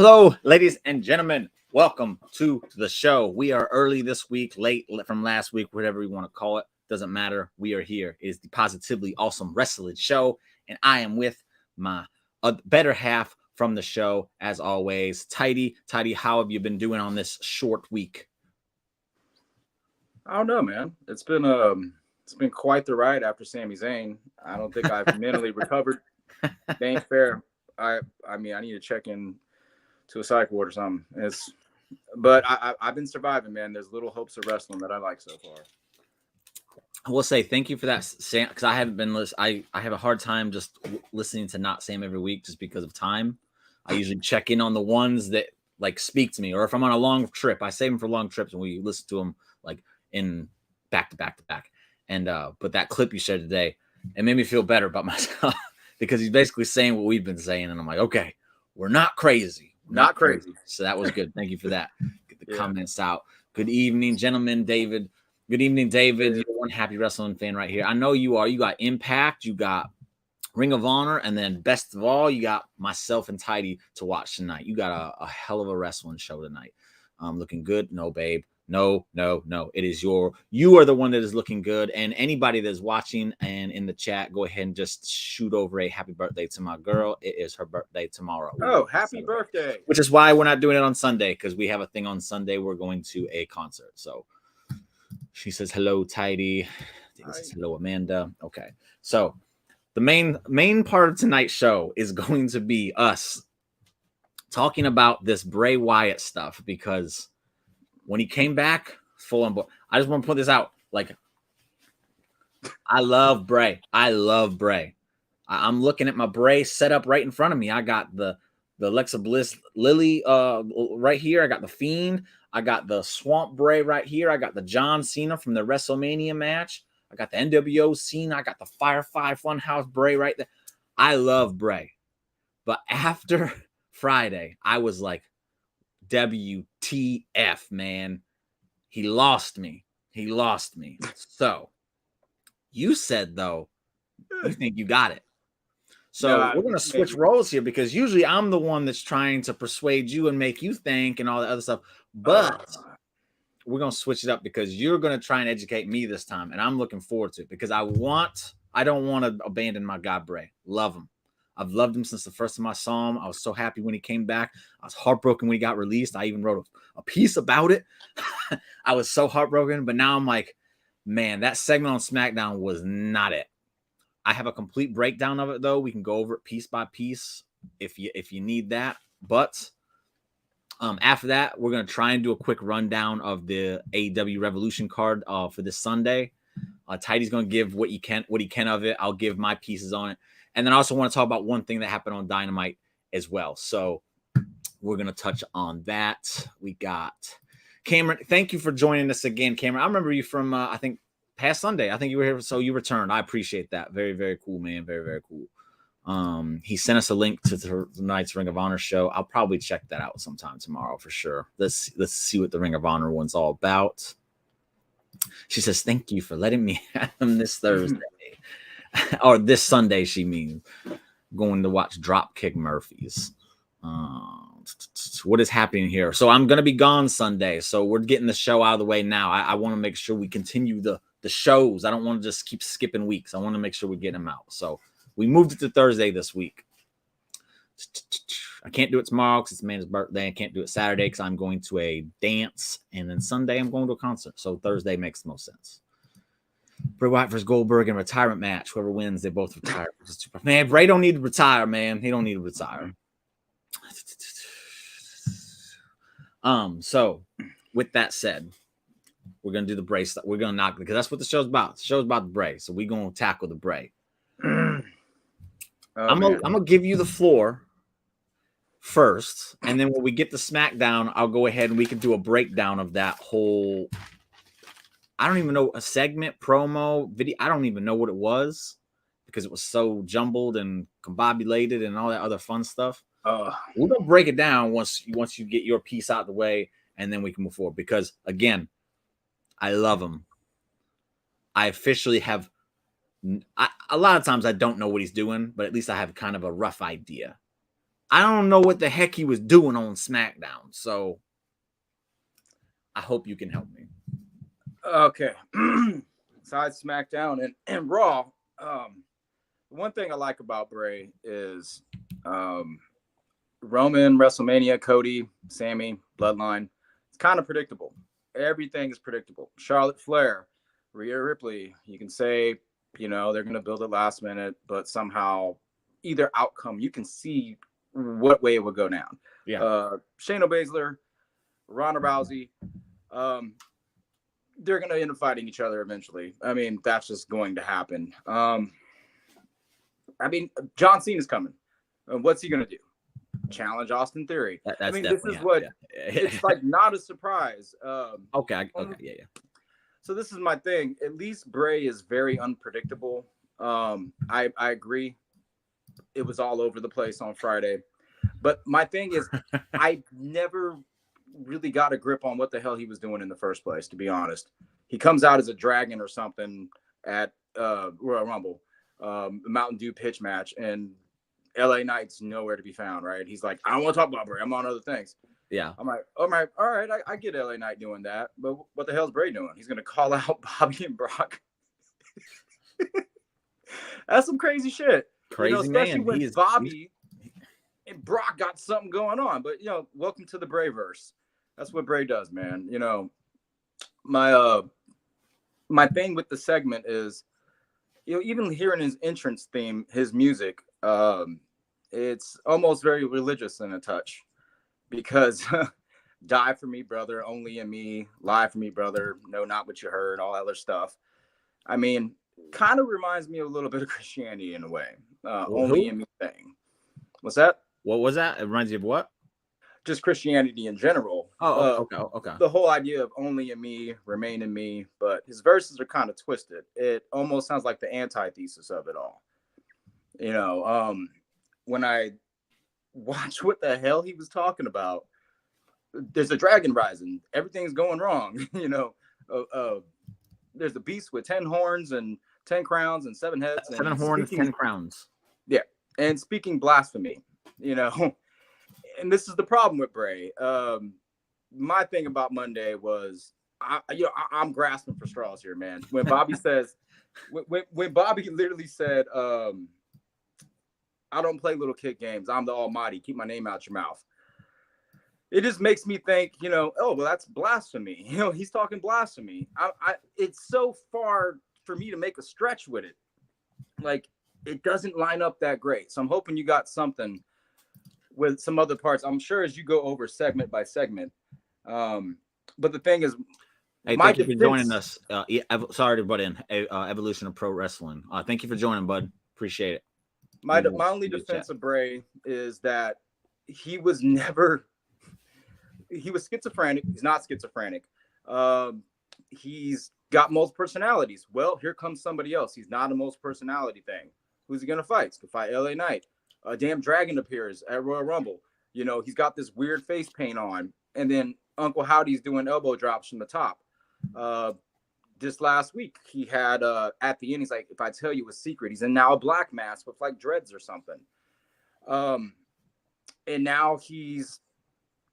Hello, ladies and gentlemen. Welcome to the show. We are early this week, late from last week, whatever you want to call it. Doesn't matter. We are here. It is the Positively Awesome Wrestling Show, and I am with my better half from the show, as always. Tidey, how have you been doing on this short week? I don't know, man. It's been quite the ride after Sami Zayn. I don't think I've mentally recovered. Ain't fair. I mean, I need to check in to a psych ward or something. But I've been surviving, man. There's little hopes of wrestling that I like so far. I will say thank you for that, Sam, because I haven't been listening. I have a hard time just listening to not Sam every week just because of time. I usually check in on the ones that like speak to me, or if I'm on a long trip, I save them for long trips and we listen to them like in back to back to back. And but that clip you shared today, it made me feel better about myself because he's basically saying what we've been saying, and I'm like, okay, we're not crazy. Not crazy. So that was good. Thank you for that. Get the comments out. Good evening, gentlemen. David. Good evening, David. You're one happy wrestling fan right here. I know you are. You got Impact, you got Ring of Honor, and then best of all, you got myself and Tidey to watch tonight. You got a hell of a wrestling show tonight. Looking good. No, babe. No. It is you are the one that is looking good. And anybody that's watching and in the chat, go ahead and just shoot over a happy birthday to my girl. It is her birthday tomorrow. Oh, happy birthday. Which is why we're not doing it on Sunday, because we have a thing on Sunday. We're going to a concert. So she says hello, Tidey. Says hello, Amanda. Okay. So the main part of tonight's show is going to be us talking about this Bray Wyatt stuff, because when he came back, full on board. I just want to put this out. Like, I love Bray. I'm looking at my Bray setup right in front of me. I got the Alexa Bliss Lily right here. I got the Fiend. I got the Swamp Bray right here. I got the John Cena from the WrestleMania match. I got the NWO Cena. I got the Firefly Funhouse Bray right there. I love Bray. But after Friday, I was like, WTF, man. He lost me. So you said, though, you think you got it. So we're going to switch roles here, because usually I'm the one that's trying to persuade you and make you think and all that other stuff. But we're going to switch it up, because you're going to try and educate me this time. And I'm looking forward to it, because I don't want to abandon my guy, Bray. Love him. I've loved him since the first time I saw him. I was so happy when he came back. I was heartbroken when he got released. I even wrote a piece about it. I was so heartbroken. But now I'm like, man, that segment on SmackDown was not it. I have a complete breakdown of it, though. We can go over it piece by piece if you need that. But after that, we're going to try and do a quick rundown of the AEW Revolution card for this Sunday. Tidey's going to give what he can of it. I'll give my pieces on it. And then I also want to talk about one thing that happened on Dynamite as well. So we're going to touch on that. We got Cameron. Thank you for joining us again, Cameron. I remember you from, I think, past Sunday. I think you were here, so you returned. I appreciate that. Very, very cool, man. Very, very cool. He sent us a link to tonight's Ring of Honor show. I'll probably check that out sometime tomorrow for sure. Let's see what the Ring of Honor one's all about. She says, thank you for letting me have them this Thursday. Or this Sunday, she means. Going to watch Dropkick Murphys. What is happening here? So I'm going to be gone Sunday. So we're getting the show out of the way now. I want to make sure we continue the shows. I don't want to just keep skipping weeks. I want to make sure we get them out. So we moved it to Thursday this week. I can't do it tomorrow because it's Amanda's birthday. I can't do it Saturday because I'm going to a dance. And then Sunday, I'm going to a concert. So Thursday makes the most sense. Bray Wyatt versus Goldberg in a retirement match. Whoever wins, they both retire. Man, Bray don't need to retire, man. He don't need to retire. So with that said, we're gonna do the Bray stuff. We're gonna knock, because that's what the show's about. The show's about the Bray. So we're gonna tackle the Bray. I'm gonna give you the floor first, and then when we get to SmackDown, I'll go ahead and we can do a breakdown of that whole, I don't even know, a segment, promo, video. I don't even know what it was, because it was so jumbled and combobulated and all that other fun stuff. We're gonna break it down once you get your piece out of the way, and then we can move forward. Because again, I love him. I officially have. A lot of times I don't know what he's doing, but at least I have kind of a rough idea. I don't know what the heck he was doing on SmackDown. So I hope you can help me. Okay. Besides SmackDown and Raw, one thing I like about Bray is Roman, WrestleMania, Cody, Sammy, Bloodline. It's kind of predictable. Everything is predictable. Charlotte Flair, Rhea Ripley. You can say, they're going to build it last minute, but somehow either outcome, you can see what way it would go down. Yeah. Shayna Baszler, Ronda Rousey. They're going to end up fighting each other eventually. I mean, that's just going to happen. John Cena's coming. What's he going to do? Challenge Austin Theory. This is what it's like, not a surprise. Okay. Yeah. So this is my thing. At least Bray is very unpredictable. I agree. It was all over the place on Friday. But my thing is, I never really got a grip on what the hell he was doing in the first place, to be honest. He comes out as a dragon or something at Royal Rumble, Mountain Dew pitch match, and LA Knight's nowhere to be found, right? He's like, I don't want to talk about Bray. I'm on other things. Yeah. I'm like, all right, I get LA Knight doing that, but what the hell's Bray doing? He's going to call out Bobby and Brock. That's some crazy shit. Crazy especially man. when Bobby and Brock got something going on. But, welcome to the Brayverse. That's what Bray does, man. My thing with the segment is, even hearing his entrance theme, his music, it's almost very religious in a touch, because die for me, brother, only in me, lie for me, brother, no, not what you heard, all other stuff. I mean, kind of reminds me of a little bit of Christianity in a way. Only in me thing. What's that? What was that? It reminds you of what? Just Christianity in general. Okay. The whole idea of only in me, remain in me, but his verses are kind of twisted. It almost sounds like the antithesis of it all. When I watch what the hell he was talking about, there's a dragon rising, everything's going wrong. There's a beast with 10 horns and 10 crowns and 7 heads. 7 horns, 10 crowns. Yeah, and speaking blasphemy, and this is the problem with Bray. My thing about Monday was, I'm grasping for straws here, man. When Bobby says, when Bobby literally said, I don't play little kid games. I'm the Almighty. Keep my name out your mouth. It just makes me think, oh, well, that's blasphemy. He's talking blasphemy. It's so far for me to make a stretch with it. Like, it doesn't line up that great. So I'm hoping you got something with some other parts. I'm sure as you go over segment by segment. But the thing is, hey, thank you for joining us. Sorry to butt in. Evolution of Pro Wrestling. Thank you for joining, bud. Appreciate it. My only defense of Bray is that he was schizophrenic. He's not schizophrenic. He's got multiple personalities. Well, here comes somebody else. He's not a multiple personality thing. Who's he going to fight? He's going to fight LA Knight. A damn dragon appears at Royal Rumble. He's got this weird face paint on. And then Uncle Howdy's doing elbow drops from the top. This last week, he had at the end, he's like, if I tell you a secret, he's in now a black mask with like dreads or something. And now he's,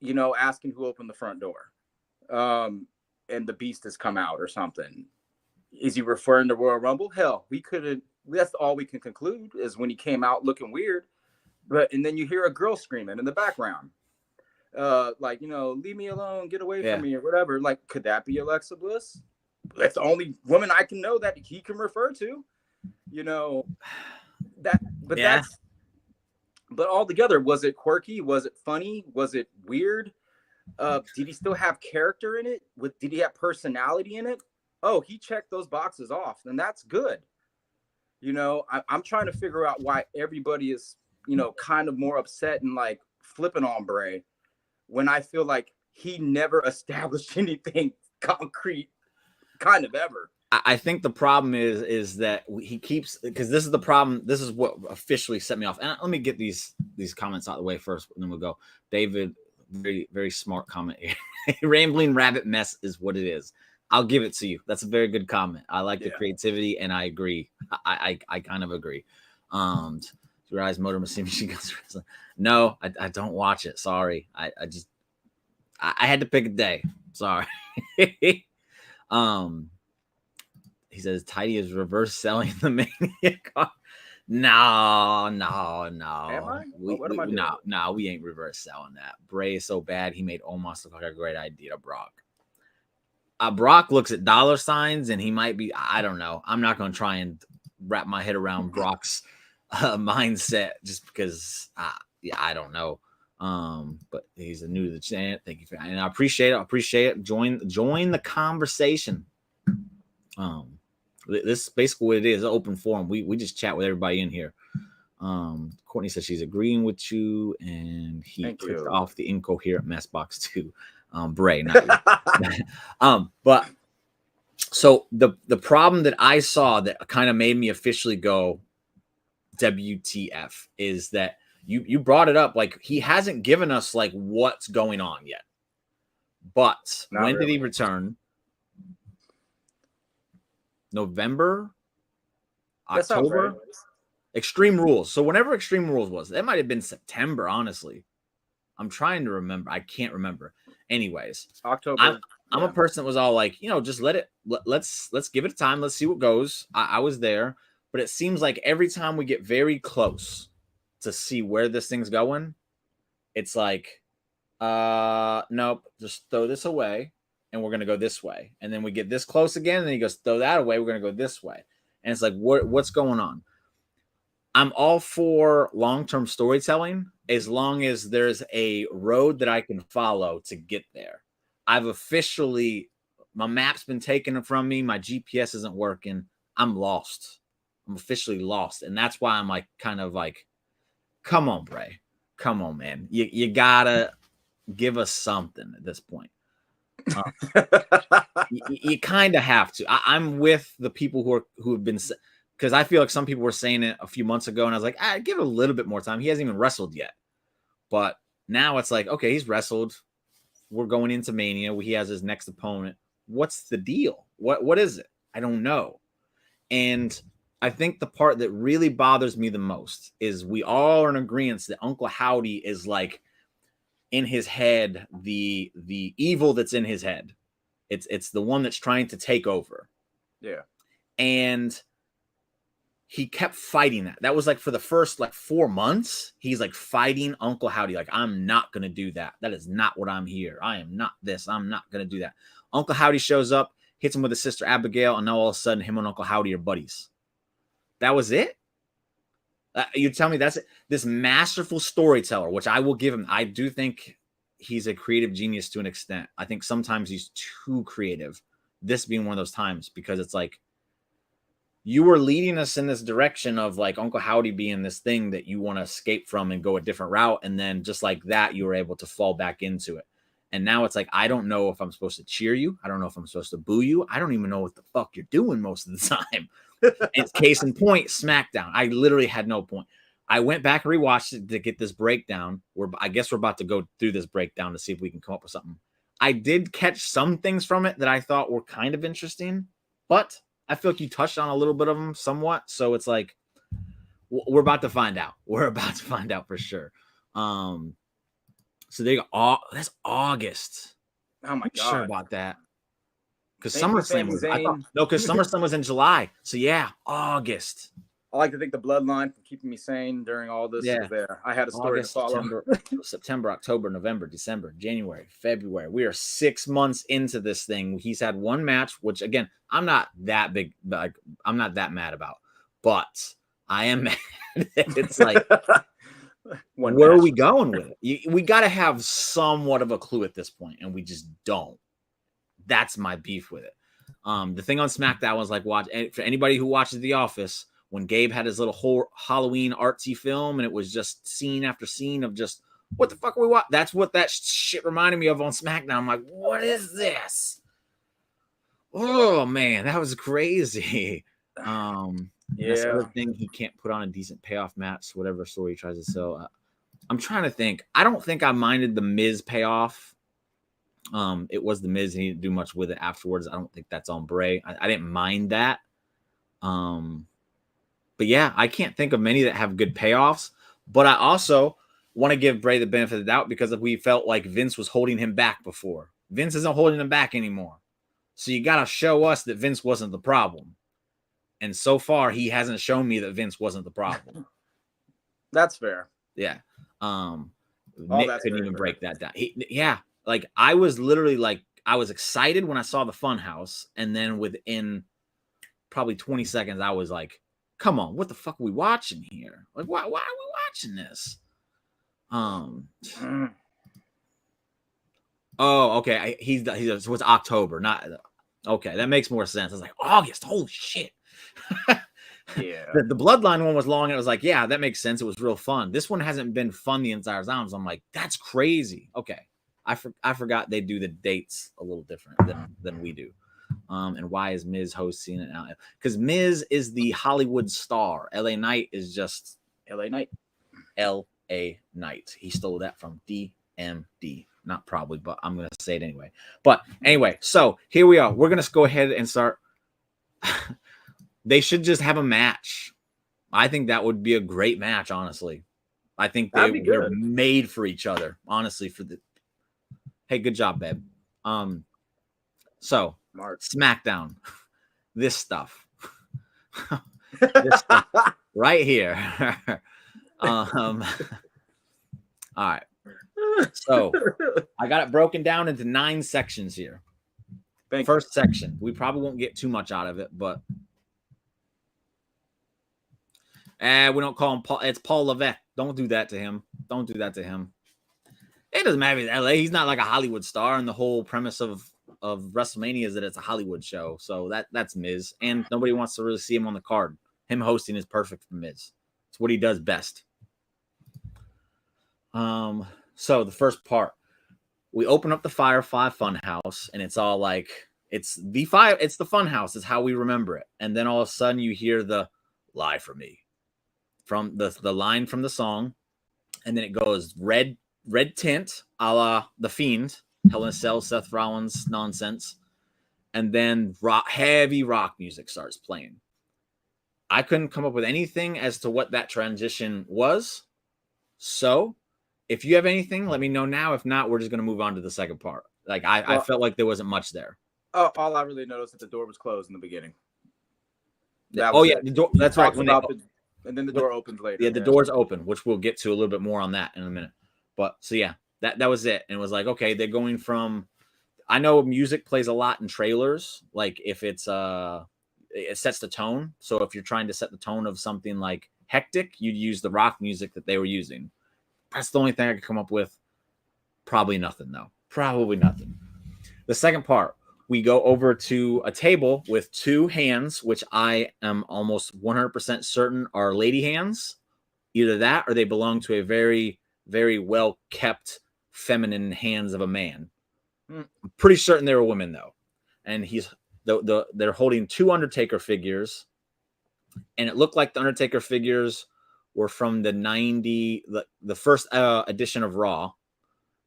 asking who opened the front door. And the beast has come out or something. Is he referring to Royal Rumble? Hell, that's all we can conclude is when he came out looking weird. And then you hear a girl screaming in the background. Leave me alone, get away from me or whatever. Like, could that be Alexa Bliss? That's the only woman I can know that he can refer to, but altogether, was it quirky? Was it funny? Was it weird? Did he still have character in it? Did he have personality in it? Oh, he checked those boxes off, and that's good. I'm trying to figure out why everybody is, kind of more upset and like flipping on Bray when I feel like he never established anything concrete kind of ever. I think the problem is that he keeps, because this is the problem. This is what officially set me off. And let me get these comments out of the way first, and then we'll go. David, very, very smart comment. Rambling rabbit mess is what it is. I'll give it to you. That's a very good comment. I like the creativity, and I agree. I kind of agree. Your eyes motor machine guns wrestling. No, I don't watch it. Sorry. I had to pick a day. Sorry. He says Tidey is reverse selling the Mania card. No. Am I? What am I doing? No, we ain't reverse selling that. Bray is so bad he made Omos look like a great idea to Brock. Brock looks at dollar signs and he might be, I don't know. I'm not going to try and wrap my head around Brock's mindset just because, I don't know. But he's new to the channel. Thank you for, and I appreciate it. Join the conversation. This is basically what it is, an open forum. We just chat with everybody in here. Courtney says she's agreeing with you, and he clicked off the incoherent mess box too. Bray, not but so the problem that I saw that kind of made me officially go WTF is that you brought it up, like he hasn't given us like what's going on yet. But when did he return? November, October, Extreme Rules. So whenever Extreme Rules was, that might have been September. Honestly, I'm trying to remember. I can't remember. Anyways, October. I'm a person that was all like, just let's give it a time. Let's see what goes. I was there, but it seems like every time we get very close to see where this thing's going, it's like, nope, just throw this away. And we're going to go this way. And then we get this close again. And then he goes, throw that away. We're going to go this way. And it's like, what's going on? I'm all for long-term storytelling as long as there's a road that I can follow to get there. I've officially, my map's been taken from me. My GPS isn't working. I'm lost. I'm officially lost. And that's why I'm like, kind of like, come on, Bray. Come on, man. You got to give us something at this point. You kind of have to. I'm with the people who have been, because I feel like some people were saying it a few months ago, and I was like, give it a little bit more time. He hasn't even wrestled yet, but now it's like, okay, he's wrestled. We're going into Mania. He has his next opponent. What's the deal? What is it? I don't know. And I think the part that really bothers me the most is we all are in agreement that Uncle Howdy is like, in his head, the evil that's in his head. It's the one that's trying to take over. Yeah. And he kept fighting that. That was like for the first 4 months, he's like fighting Uncle Howdy. Like, I'm not going to do that. That is not what I'm here. I am not this. I'm not going to do that. Uncle Howdy shows up, hits him with his sister Abigail, and now all of a sudden him and Uncle Howdy are buddies. That was it? You tell me that's it. This masterful storyteller, which I will give him. I do think he's a creative genius to an extent. I think sometimes he's too creative. This being one of those times, because it's like you were leading us in this direction of like Uncle Howdy being this thing that you want to escape from and go a different route. And then just like that, you were able to fall back into it. And now it's like, I don't know if I'm supposed to cheer you. I don't know if I'm supposed to boo you. I don't even know what the fuck you're doing most of the time. It's case in point, SmackDown. I literally had no point. I went back and rewatched it to get this breakdown. I guess we're about to go through this breakdown to see if we can come up with something. I did catch some things from it that I thought were kind of interesting, but I feel like you touched on a little bit of them somewhat. So it's like, we're about to find out. We're about to find out for sure. So there you go. That's August. Oh my God. Sure about that. Because SummerSlam was in July. So yeah, August. I like to thank the bloodline for keeping me sane during all this. Yeah. There, I had a story August, to follow. September, October, November, December, January, February. We are 6 months into this thing. He's had one match, which again, I'm not that big, like I'm not that mad about, but I am mad. It's like, where are we going with it? We got to have somewhat of a clue at this point, and we just don't. That's my beef with it. The thing on SmackDown was like, for anybody who watches The Office, when Gabe had his little whole Halloween artsy film and it was just scene after scene of just, what the fuck are we watching? That's what that shit reminded me of on SmackDown. I'm like, what is this? Oh man, that was crazy. That's the other thing, he can't put on a decent payoff match, whatever story he tries to sell. I'm trying to think. I don't think I minded the Miz payoff. It was the Miz, and he didn't do much with it afterwards. I don't think that's on Bray. I didn't mind that. But yeah, I can't think of many that have good payoffs. But I also want to give Bray the benefit of the doubt because we felt like Vince was holding him back before. Vince isn't holding him back anymore. So you got to show us that Vince wasn't the problem. And so far, he hasn't shown me that Vince wasn't the problem. That's fair. Yeah. Nick couldn't even break that down. Like I was literally like, I was excited when I saw the Funhouse. And then within probably 20 seconds, I was like, come on, what the fuck are we watching here? Like, why are we watching this? Oh, okay. He's so it's October, not okay. That makes more sense. I was like, August. Holy shit. Yeah. The Bloodline one was long, and it was like, yeah, that makes sense. It was real fun. This one hasn't been fun the entire time. So I'm like, that's crazy. Okay. I forgot they do the dates a little different than we do. And why is Miz hosting it now? Because Miz is the Hollywood star. LA Knight is just LA Knight. LA Knight. He stole that from DMD. Not probably, but I'm going to say it anyway. But anyway, so here we are. We're going to go ahead and start. They should just have a match. I think that would be a great match, honestly. I think they're made for each other, honestly. Hey, good job, babe. So SmackDown, this stuff, right here. All right. So I got it broken down into 9 sections here. First section, we probably won't get too much out of it, but we don't call him Paul. It's Paul Levesque. Don't do that to him. Don't do that to him. It doesn't matter if he's LA. He's not like a Hollywood star, and the whole premise of WrestleMania is that it's a Hollywood show. So that's Miz, and nobody wants to really see him on the card. Him hosting is perfect for Miz. It's what he does best. So the first part, we open up the Firefly Funhouse, and it's all like it's the Funhouse. It's how we remember it. And then all of a sudden, you hear the "Lie for Me" from the line from the song, and then it goes red tint, a la The Fiend, Hell in a Cell, Seth Rollins nonsense, and then heavy rock music starts playing. I couldn't come up with anything as to what that transition was. So if you have anything, let me know now. If not, we're just going to move on to the second part. Like I felt like there wasn't much there. Oh, all I really noticed is that the door was closed in the beginning. The door. That's right. And then the door opens later. Yeah, the door's open, which we'll get to a little bit more on that in a minute. But so yeah, that was it. And it was like, okay, they're going from. I know music plays a lot in trailers. Like if it sets the tone. So if you're trying to set the tone of something like hectic, you'd use the rock music that they were using. That's the only thing I could come up with. Probably nothing, though. Probably nothing. The second part, we go over to a table with 2 hands, which I am almost 100% certain are lady hands. Either that or they belong to a very, very well-kept feminine hands of a man. I'm pretty certain they were women, though. And they're holding 2 Undertaker figures. And it looked like the Undertaker figures were from the first edition of Raw.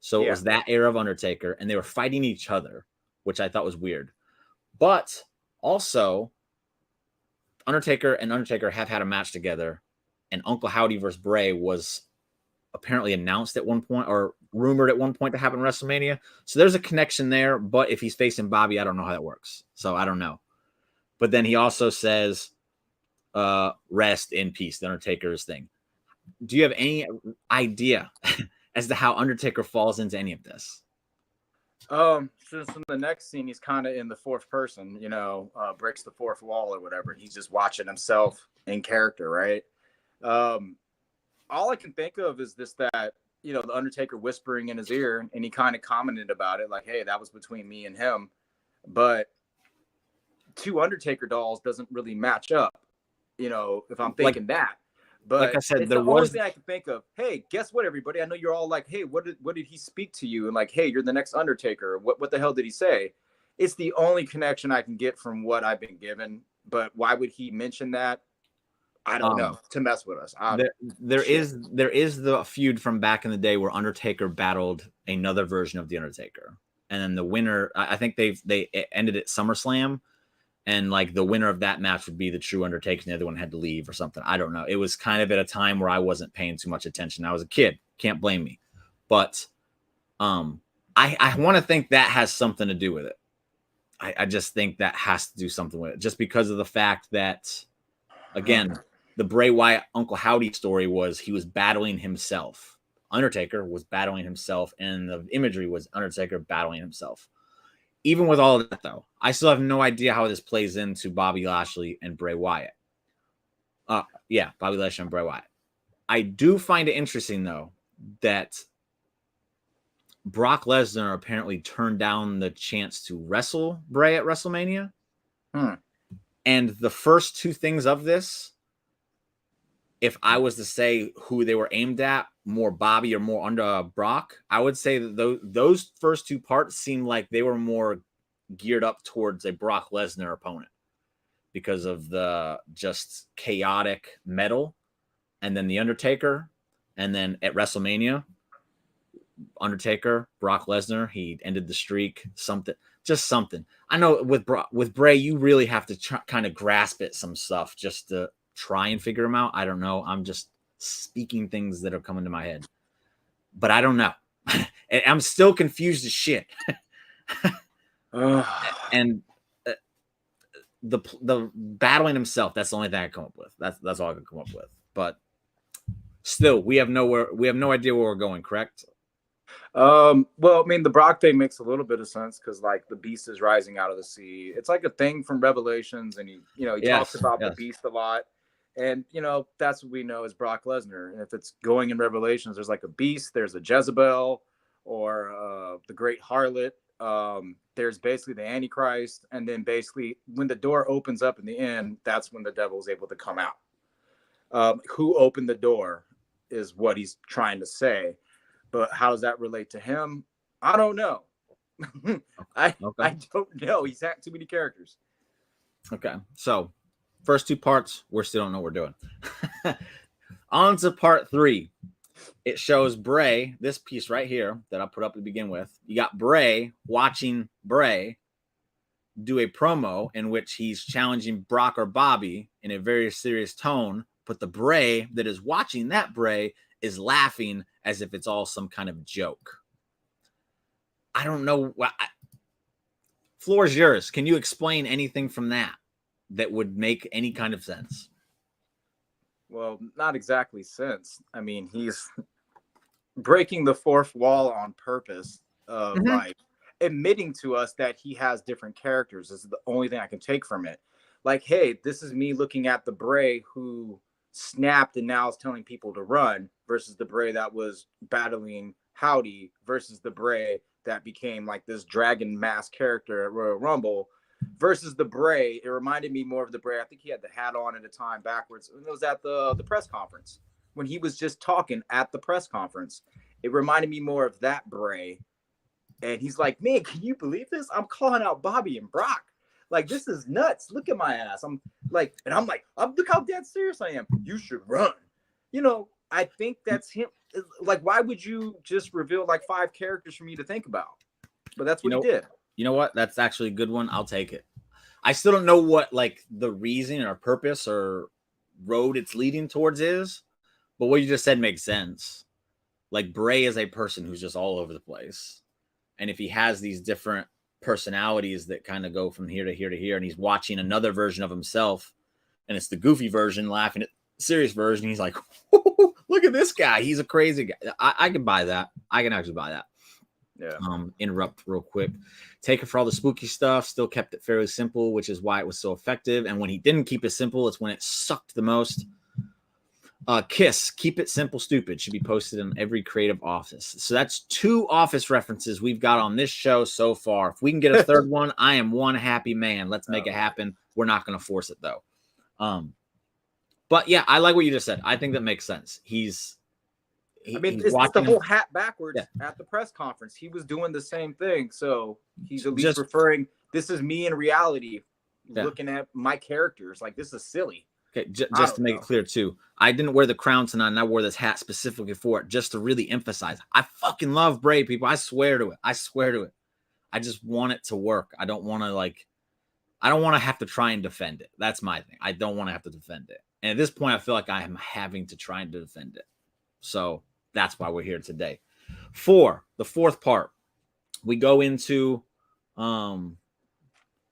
So it was that era of Undertaker, and they were fighting each other, which I thought was weird. But also, Undertaker and Undertaker have had a match together, and Uncle Howdy versus Bray was apparently announced at one point or rumored at one point to happen in WrestleMania. So there's a connection there, but if he's facing Bobby, I don't know how that works. So I don't know. But then he also says, rest in peace, the Undertaker's thing. Do you have any idea as to how Undertaker falls into any of this? Since in the next scene he's kind of in the fourth person, breaks the fourth wall or whatever. He's just watching himself in character, right? All I can think of is that the Undertaker whispering in his ear, and he kind of commented about it, like, "Hey, that was between me and him." But 2 Undertaker dolls doesn't really match up, if I'm thinking that. But like I said, the only thing I can think of. Hey, guess what, everybody? I know you're all like, "Hey, what did he speak to you?" And like, "Hey, you're the next Undertaker. What the hell did he say?" It's the only connection I can get from what I've been given. But why would he mention that? I don't know. To mess with us. There is the feud from back in the day where Undertaker battled another version of the Undertaker, and then the winner. I think they ended at SummerSlam, and like the winner of that match would be the true Undertaker, and the other one had to leave or something. I don't know. It was kind of at a time where I wasn't paying too much attention. I was a kid, can't blame me, but I want to think that has something to do with it. I just think that has to do something with it, just because of the fact that, again, the Bray Wyatt Uncle Howdy story was he was battling himself. Undertaker was battling himself, and the imagery was Undertaker battling himself. Even with all of that, though, I still have no idea how this plays into Bobby Lashley and Bray Wyatt. Bobby Lashley and Bray Wyatt. I do find it interesting, though, that Brock Lesnar apparently turned down the chance to wrestle Bray at WrestleMania. And the first two things of this, if I was to say who they were aimed at, more Bobby or more under Brock, I would say that those first two parts seemed like they were more geared up towards a Brock Lesnar opponent because of the just chaotic metal. And then the Undertaker, and then at WrestleMania, Undertaker, Brock Lesnar, he ended the streak, something. I know with Bray, you really have to kind of grasp at some stuff just to try and figure them out. I don't know. I'm just speaking things that are coming to my head, but I don't know. I'm still confused as shit. And the battling himself, that's the only thing I come up with. That's all I can come up with. But still, we have no idea where we're going, correct? Well, I mean, the Brock thing makes a little bit of sense because, like, the beast is rising out of the sea. It's like a thing from Revelations, and he talks about the beast a lot, and that's what we know as Brock Lesnar. And if it's going in Revelations, there's like a beast, there's a Jezebel, or the Great Harlot. There's basically the Antichrist, and then basically when the door opens up in the end, that's when the devil is able to come out. Who opened the door is what he's trying to say. But how does that relate to him? I don't know. I don't know. He's had too many characters. Okay. So first two parts, we still don't know what we're doing. On to part 3. It shows Bray, this piece right here that I put up to begin with. You got Bray watching Bray do a promo in which he's challenging Brock or Bobby in a very serious tone, but the Bray that is watching that Bray is laughing as if it's all some kind of joke. I don't know. Floor is yours. Can you explain anything from that would make any kind of sense? Well, not exactly sense. I mean, he's breaking the fourth wall on purpose of like admitting to us that he has different characters. This is the only thing I can take from it. Like, hey, this is me looking at the Bray who snapped and now is telling people to run versus the Bray that was battling Howdy versus the Bray that became like this dragon mask character at Royal Rumble versus the Bray. It reminded me more of the Bray. I think he had the hat on at a time backwards. It was at the press conference when he was just talking at the press conference. It reminded me more of that Bray. And he's like, man, can you believe this? I'm calling out Bobby and Brock. Like, this is nuts. Look at my ass. I'm like, look how dead serious I am. You should run. I think that's him. Like, why would you just reveal like 5 characters for me to think about? But that's what he did. You know what? That's actually a good one. I'll take it. I still don't know what like the reason or purpose or road it's leading towards is, but what you just said makes sense. Like, Bray is a person who's just all over the place. And if he has these different personalities that kind of go from here to here to here, and he's watching another version of himself, and it's the goofy version laughing at the serious version, he's like, look at this guy, he's a crazy guy. I can buy that. I can actually buy that. Interrupt real quick. Take it for all the spooky stuff, still kept it fairly simple, which is why it was so effective. And when he didn't keep it simple, it's when it sucked the most. Kiss, keep it simple, stupid, should be posted in every creative office. So that's 2 office references we've got on this show so far. If we can get a third one, I am one happy man. Let's make it happen. We're not going to force it though. But yeah, I like what you just said. I think that makes sense. It's the whole hat backwards at the press conference. He was doing the same thing. So he's at least referring, this is me in reality, looking at my characters. Like, this is silly. Okay, just to make it clear too, I didn't wear the crown tonight, and I wore this hat specifically for it, just to really emphasize. I fucking love Bray, people. I swear to it. I just want it to work. I don't want to I don't want to have to try and defend it. That's my thing. I don't want to have to defend it. And at this point, I feel like I am having to try and defend it. So that's why we're here today. For the fourth part, we go into the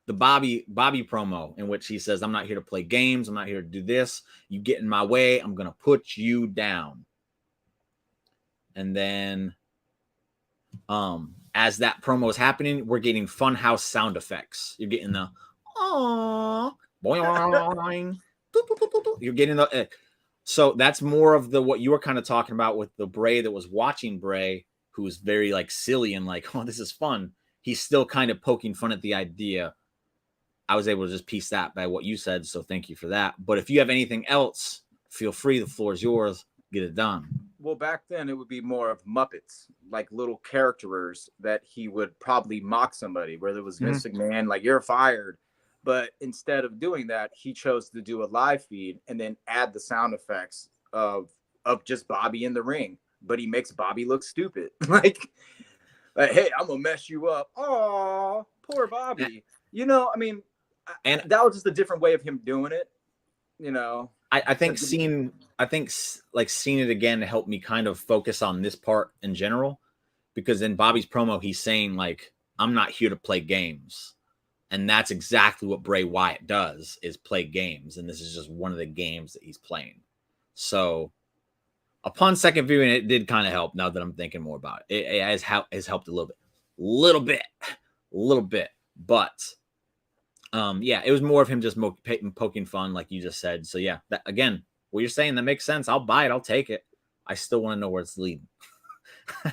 Bobby promo, in which he says, I'm not here to play games. I'm not here to do this. You get in my way, I'm going to put you down. And then as that promo is happening, we're getting funhouse sound effects. You're getting the oh, boing, you're getting the so that's more of the what you were kind of talking about with the Bray that was watching Bray, who was very like silly and like, oh, this is fun. He's still kind of poking fun at the idea. I was able to just piece that by what you said, so thank you for that. But if you have anything else, feel free. The floor is yours. Get it done. Well, back then it would be more of Muppets, like little characters that he would probably mock somebody, whether it was Vince McMahon, like you're fired. But instead of doing that, he chose to do a live feed and then add the sound effects of just Bobby in the ring. But he makes Bobby look stupid. like, hey, I'm gonna mess you up. Oh, poor Bobby. You know, I mean, and that was just a different way of him doing it. You know, I think seeing it again helped me kind of focus on this part in general, because in Bobby's promo, he's saying like, I'm not here to play games. And that's exactly what Bray Wyatt does, is play games. And this is just one of the games that he's playing. So upon second viewing, it did kind of help. Now that I'm thinking more about it, it has helped a little bit. But yeah, it was more of him just poking fun, like you just said. So yeah, that, again, what you're saying, that makes sense. I'll buy it. I'll take it. I still want to know where it's leading. Yeah.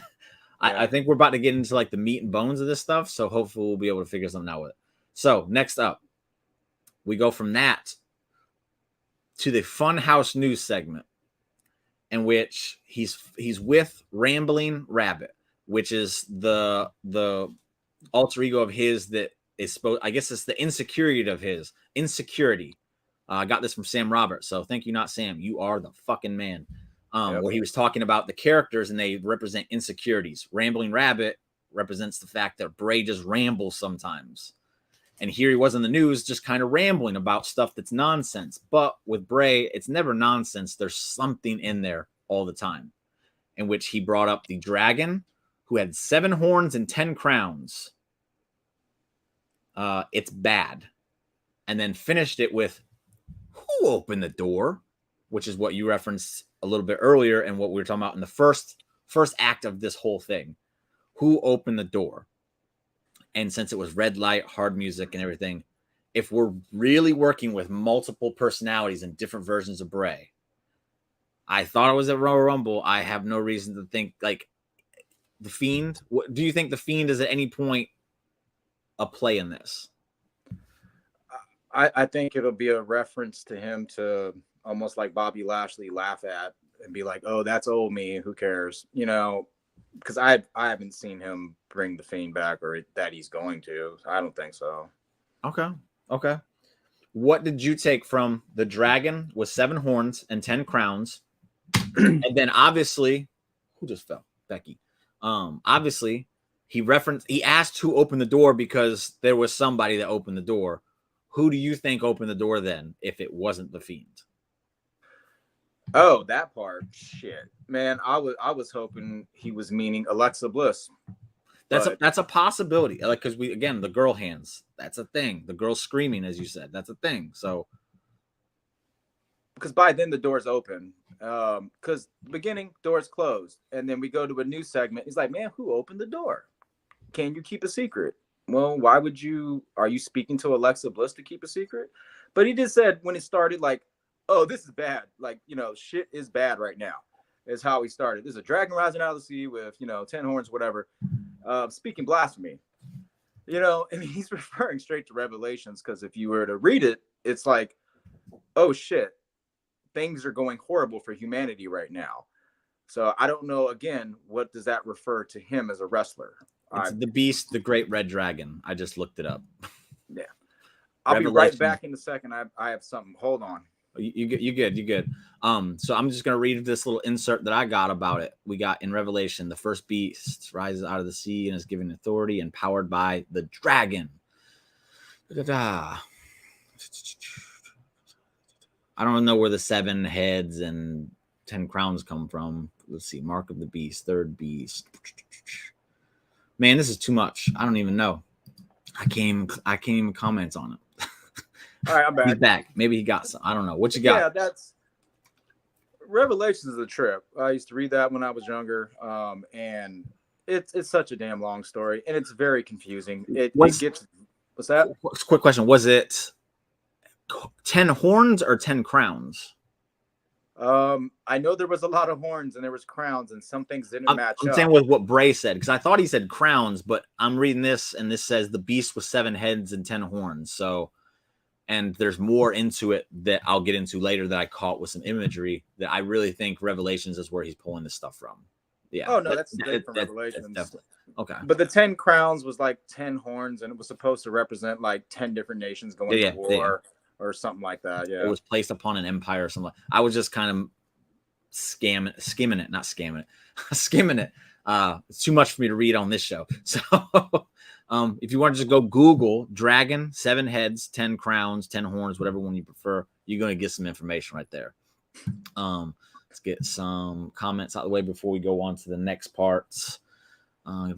I think we're about to get into like the meat and bones of this stuff. So hopefully we'll be able to figure something out with it. So next up, we go from that to the Funhouse News segment, in which he's with Rambling Rabbit, which is the alter ego of his that is supposed, I guess it's the insecurity of his insecurity. I got this from Sam Roberts, so thank you, not Sam. You are the fucking man. Where he was talking about the characters and they represent insecurities. Rambling Rabbit represents the fact that Bray just rambles sometimes. And here he was in the news just kind of rambling about stuff that's nonsense. But with Bray, it's never nonsense. There's something in there all the time, in which he brought up the dragon who had 7 horns and 10 crowns. It's bad. And then finished it with, who opened the door? Which is what you referenced a little bit earlier and what we were talking about in the first act of this whole thing. Who opened the door? And since it was red light, hard music and everything, if we're really working with multiple personalities and different versions of Bray, I thought it was at Royal Rumble. I have no reason to think like the Fiend. Do you think the Fiend is at any point a play in this? I think it'll be a reference to him to almost like Bobby Lashley laugh at and be like, oh, that's old me. Who cares? You know, because I haven't seen him bring the Fiend back, or that he's going to. I don't think so. Okay. What did you take from the dragon with 7 horns and 10 crowns? And then obviously, who just fell? Becky. Obviously, he asked who opened the door because there was somebody that opened the door. Who do you think opened the door then, if it wasn't the Fiend? Oh, that part. Shit. Man, I was hoping he was meaning Alexa Bliss. That's a possibility. Like, because the girl hands. That's a thing. The girl screaming, as you said. That's a thing. So because by then the door's open. Because beginning, door's closed. And then we go to a new segment. He's like, man, who opened the door? Can you keep a secret? Well, why would you? Are you speaking to Alexa Bliss to keep a secret? But he just said when it started, like, oh, this is bad. Like, you know, shit is bad right now. Is how he started. There's a dragon rising out of the sea with, 10 horns, whatever. Speaking blasphemy. And he's referring straight to Revelations, because if you were to read it, it's like, oh, shit. Things are going horrible for humanity right now. So I don't know, again, what does that refer to him as a wrestler? It's the beast, the great red dragon. I just looked it up. Yeah. I'll be right back in a second. I have something. Hold on. You good. So I'm just going to read this little insert that I got about it. We got in Revelation, the first beast rises out of the sea and is given authority and powered by the dragon. I don't know where the 7 heads and 10 crowns come from. Let's see. Mark of the Beast, third beast. Man, this is too much. I don't even know. I can't even comment on it. All right, I'm back. He's back. Maybe he got some. I don't know. What you got? Yeah, that's Revelations is a trip. I used to read that when I was younger, and it's such a damn long story, and it's very confusing. It gets. What's that? Quick question: was it 10 horns or 10 crowns? I know there was a lot of horns and there was crowns, and some things didn't match up. I'm saying with what Bray said, because I thought he said crowns, but I'm reading this, and this says the beast with 7 heads and 10 horns. So, and there's more into it that I'll get into later that I caught with some imagery that I really think Revelations is where he's pulling this stuff from. Yeah. Oh no, that's from Revelations. Okay. But the 10 crowns was like 10 horns, and it was supposed to represent like 10 different nations going to war. Or something like that. Yeah, it was placed upon an empire or something. I was just kind of skimming it. It's too much for me to read on this show. So if you want to just go Google dragon, 7 heads, 10 crowns, 10 horns, whatever one you prefer, you're going to get some information right there. Let's get some comments out of the way before we go on to the next parts.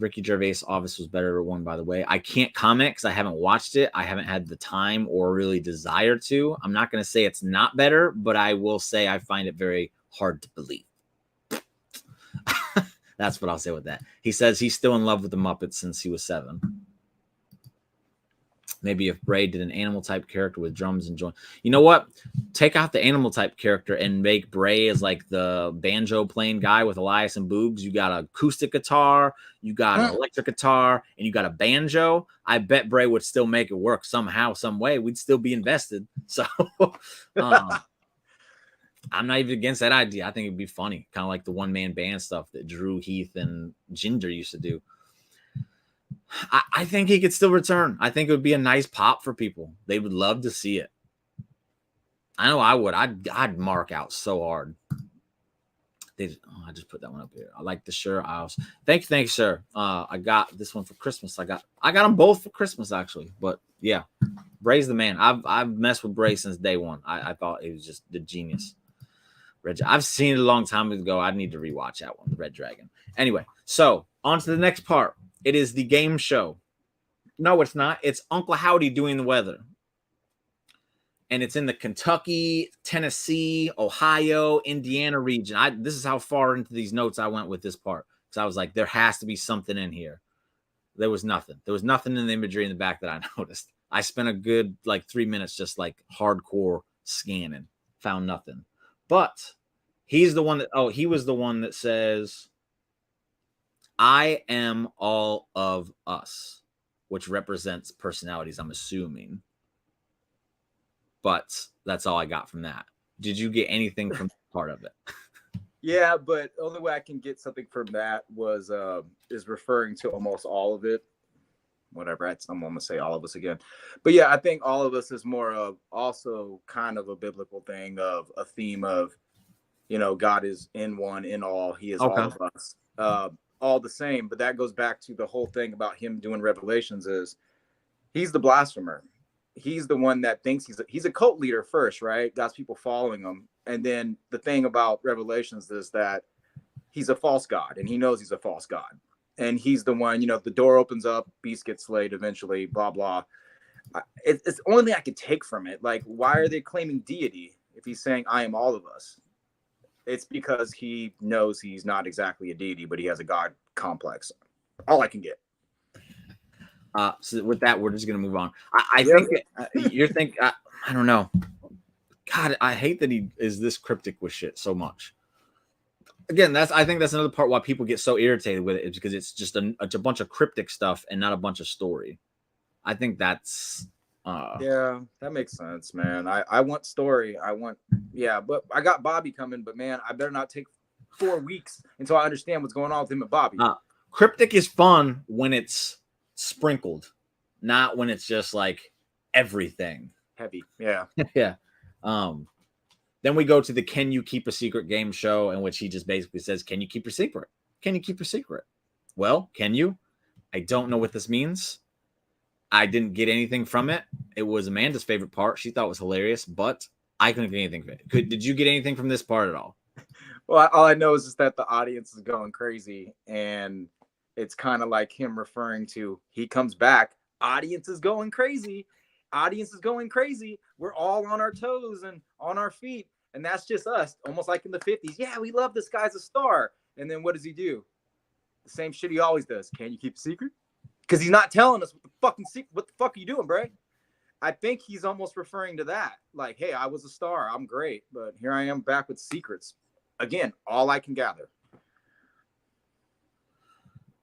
Ricky Gervais office was better one, by the way. I can't comment because I haven't watched it. I haven't had the time or really desire to. I'm not going to say it's not better, but I will say I find it very hard to believe. That's what I'll say with that. He says he's still in love with the Muppets since he was 7. Maybe if Bray did an animal type character with drums and joint. You know what? Take out the animal type character and make Bray as like the banjo playing guy with Elias and boobs. You got an acoustic guitar, you got an electric guitar, and you got a banjo. I bet Bray would still make it work somehow, some way. We'd still be invested. So I'm not even against that idea. I think it'd be funny. Kind of like the one-man band stuff that Drew, Heath, and Ginger used to do. I think he could still return. I think it would be a nice pop for people. They would love to see it. I know I would. I'd mark out so hard. I just put that one up here. I like the shirt. Thank you, sir. I got this one for Christmas. I got them both for Christmas actually. But yeah, Bray's the man. I've messed with Bray since day one. I thought he was just the genius. I've seen it a long time ago. I need to rewatch that one, the Red Dragon. Anyway, so on to the next part. It is the game show. No, it's not. It's Uncle Howdy doing the weather. And it's in the Kentucky, Tennessee, Ohio, Indiana region. This is how far into these notes I went with this part. Because I was like, there has to be something in here. There was nothing. There was nothing in the imagery in the back that I noticed. I spent a good 3 minutes just hardcore scanning. Found nothing. But he's the one that, he was the one that says, I am all of us, which represents personalities, I'm assuming. But that's all I got from that. Did you get anything from part of it? Yeah, but the only way I can get something from that was is referring to almost all of it. Whatever, I'm going to say all of us again. But yeah, I think all of us is more of also kind of a biblical thing of a theme of, God is in one, in all. He is all of us. All the same, but that goes back to the whole thing about him doing Revelations is he's the blasphemer. He's the one that thinks he's a cult leader first, right? God's people following him. And then the thing about Revelations is that he's a false god and he knows he's a false god. And he's the one, the door opens up, beast gets slayed eventually, blah, blah. It's the only thing I could take from it. Like, why are they claiming deity if he's saying, I am all of us? It's because he knows he's not exactly a deity, but he has a God complex. All I can get. So with that, we're just going to move on. I think you're thinking, I don't know. God, I hate that he is this cryptic with shit so much. Again, I think that's another part why people get so irritated with it is because it's just a bunch of cryptic stuff and not a bunch of story. I think that's... yeah, that makes sense, man. I want story. But I got Bobby coming, but man, I better not take 4 weeks until I understand what's going on with him and Bobby. Cryptic is fun when it's sprinkled, not when it's just everything heavy. Yeah. Yeah. Then we go to the Can You Keep a Secret game show, in which he just basically says, can you keep your secret? Can you keep your secret? Well, can you? I don't know what this means. I didn't get anything from it. It was Amanda's favorite part. She thought it was hilarious, but I couldn't get anything from it. Did you get anything from this part at all? Well, all I know is just that the audience is going crazy, and it's kind of like him referring to, he comes back, audience is going crazy. Audience is going crazy. We're all on our toes and on our feet. And that's just us, almost like in the 50s. Yeah, we love this guy's a star. And then what does he do? The same shit he always does. Can you keep a secret? Because he's not telling us what the fucking secret. What the fuck are you doing, Bray? I think he's almost referring to that. Like, hey, I was a star. I'm great. But here I am back with secrets. Again, all I can gather.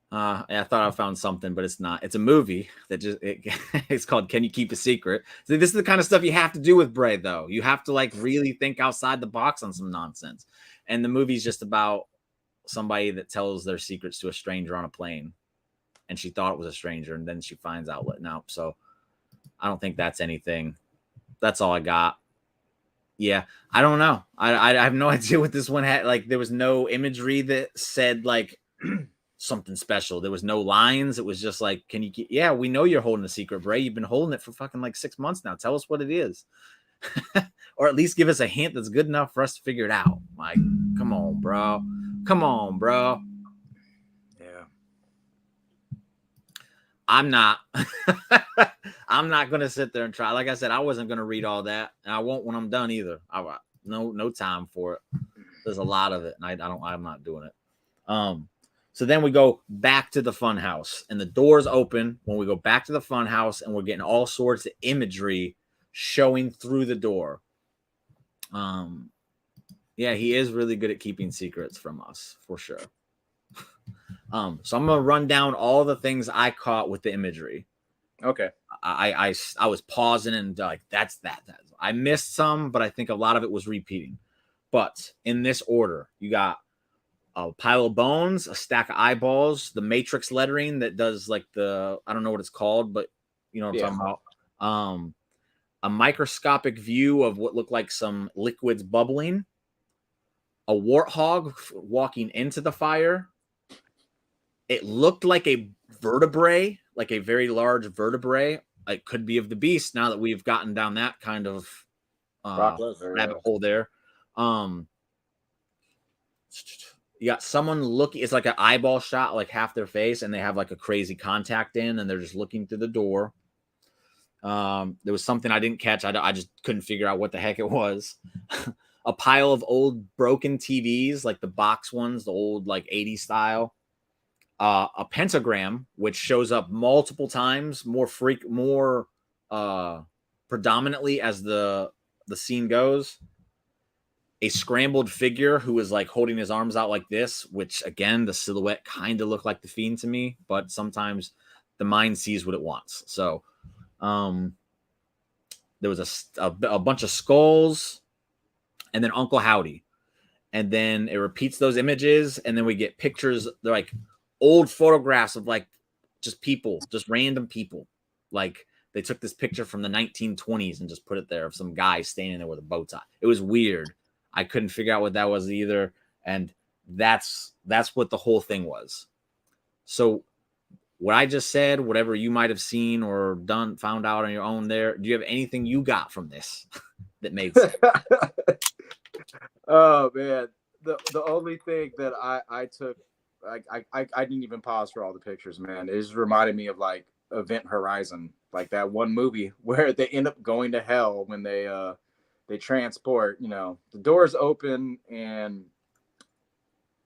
I thought I found something, but it's not. It's a movie that it's called Can You Keep a Secret? So this is the kind of stuff you have to do with Bray, though. You have to like really think outside the box on some nonsense. And the movie's just about somebody that tells their secrets to a stranger on a plane. And she thought it was a stranger, and then she finds out what now. So I don't think that's anything. That's all I got. Yeah, I don't know. I have no idea what this one had. Like, there was no imagery that said like something special. There was no lines. It was just like, can you keep, yeah, we know you're holding a secret, Bray. You've been holding it for fucking like 6 months now. Tell us what it is. Or at least give us a hint that's good enough for us to figure it out. Like, come on, bro. Come on, bro. Yeah. I'm not going to sit there and try. Like I said, I wasn't going to read all that, and I won't when I'm done either. No time for it. There's a lot of it, and I'm not doing it. So then we go back to the fun house, and the doors open when we go back to the fun house, and we're getting all sorts of imagery showing through the door. Yeah, he is really good at keeping secrets from us, for sure. So I'm gonna run down all the things I caught with the imagery. Okay. I was pausing and like that's that. I missed some, but I think a lot of it was repeating. But in this order, you got a pile of bones, a stack of eyeballs, the matrix lettering that does like I don't know what it's called, but you know what I'm talking about. A microscopic view of what looked like some liquids bubbling, a warthog walking into the fire. It looked like a vertebrae, like a very large vertebrae. It could be of the beast now that we've gotten down that kind of rabbit hole there. You got someone looking, it's like an eyeball shot, like half their face, and they have like a crazy contact in, and they're just looking through the door. There was something I didn't catch. I just couldn't figure out what the heck it was. A pile of old broken TVs, like the box ones, the old like 80s style. A pentagram, which shows up multiple times, more predominantly as the scene goes. A scrambled figure who is like holding his arms out like this, which again, the silhouette kind of looked like the Fiend to me, but sometimes the mind sees what it wants. So there was a bunch of skulls, and then Uncle Howdy, and then it repeats those images, and then we get pictures. They're like old photographs of like just people, just random people. Like they took this picture from the 1920s and just put it there of some guy standing there with a bow tie. It was weird. I couldn't figure out what that was either. And that's what the whole thing was. So what I just said, whatever you might have seen or found out on your own there, do you have anything you got from this that made sense? Oh man. The only thing that I took, I didn't even pause for all the pictures, man. It just reminded me of like Event Horizon, like that one movie where they end up going to hell when they transport, the doors open, and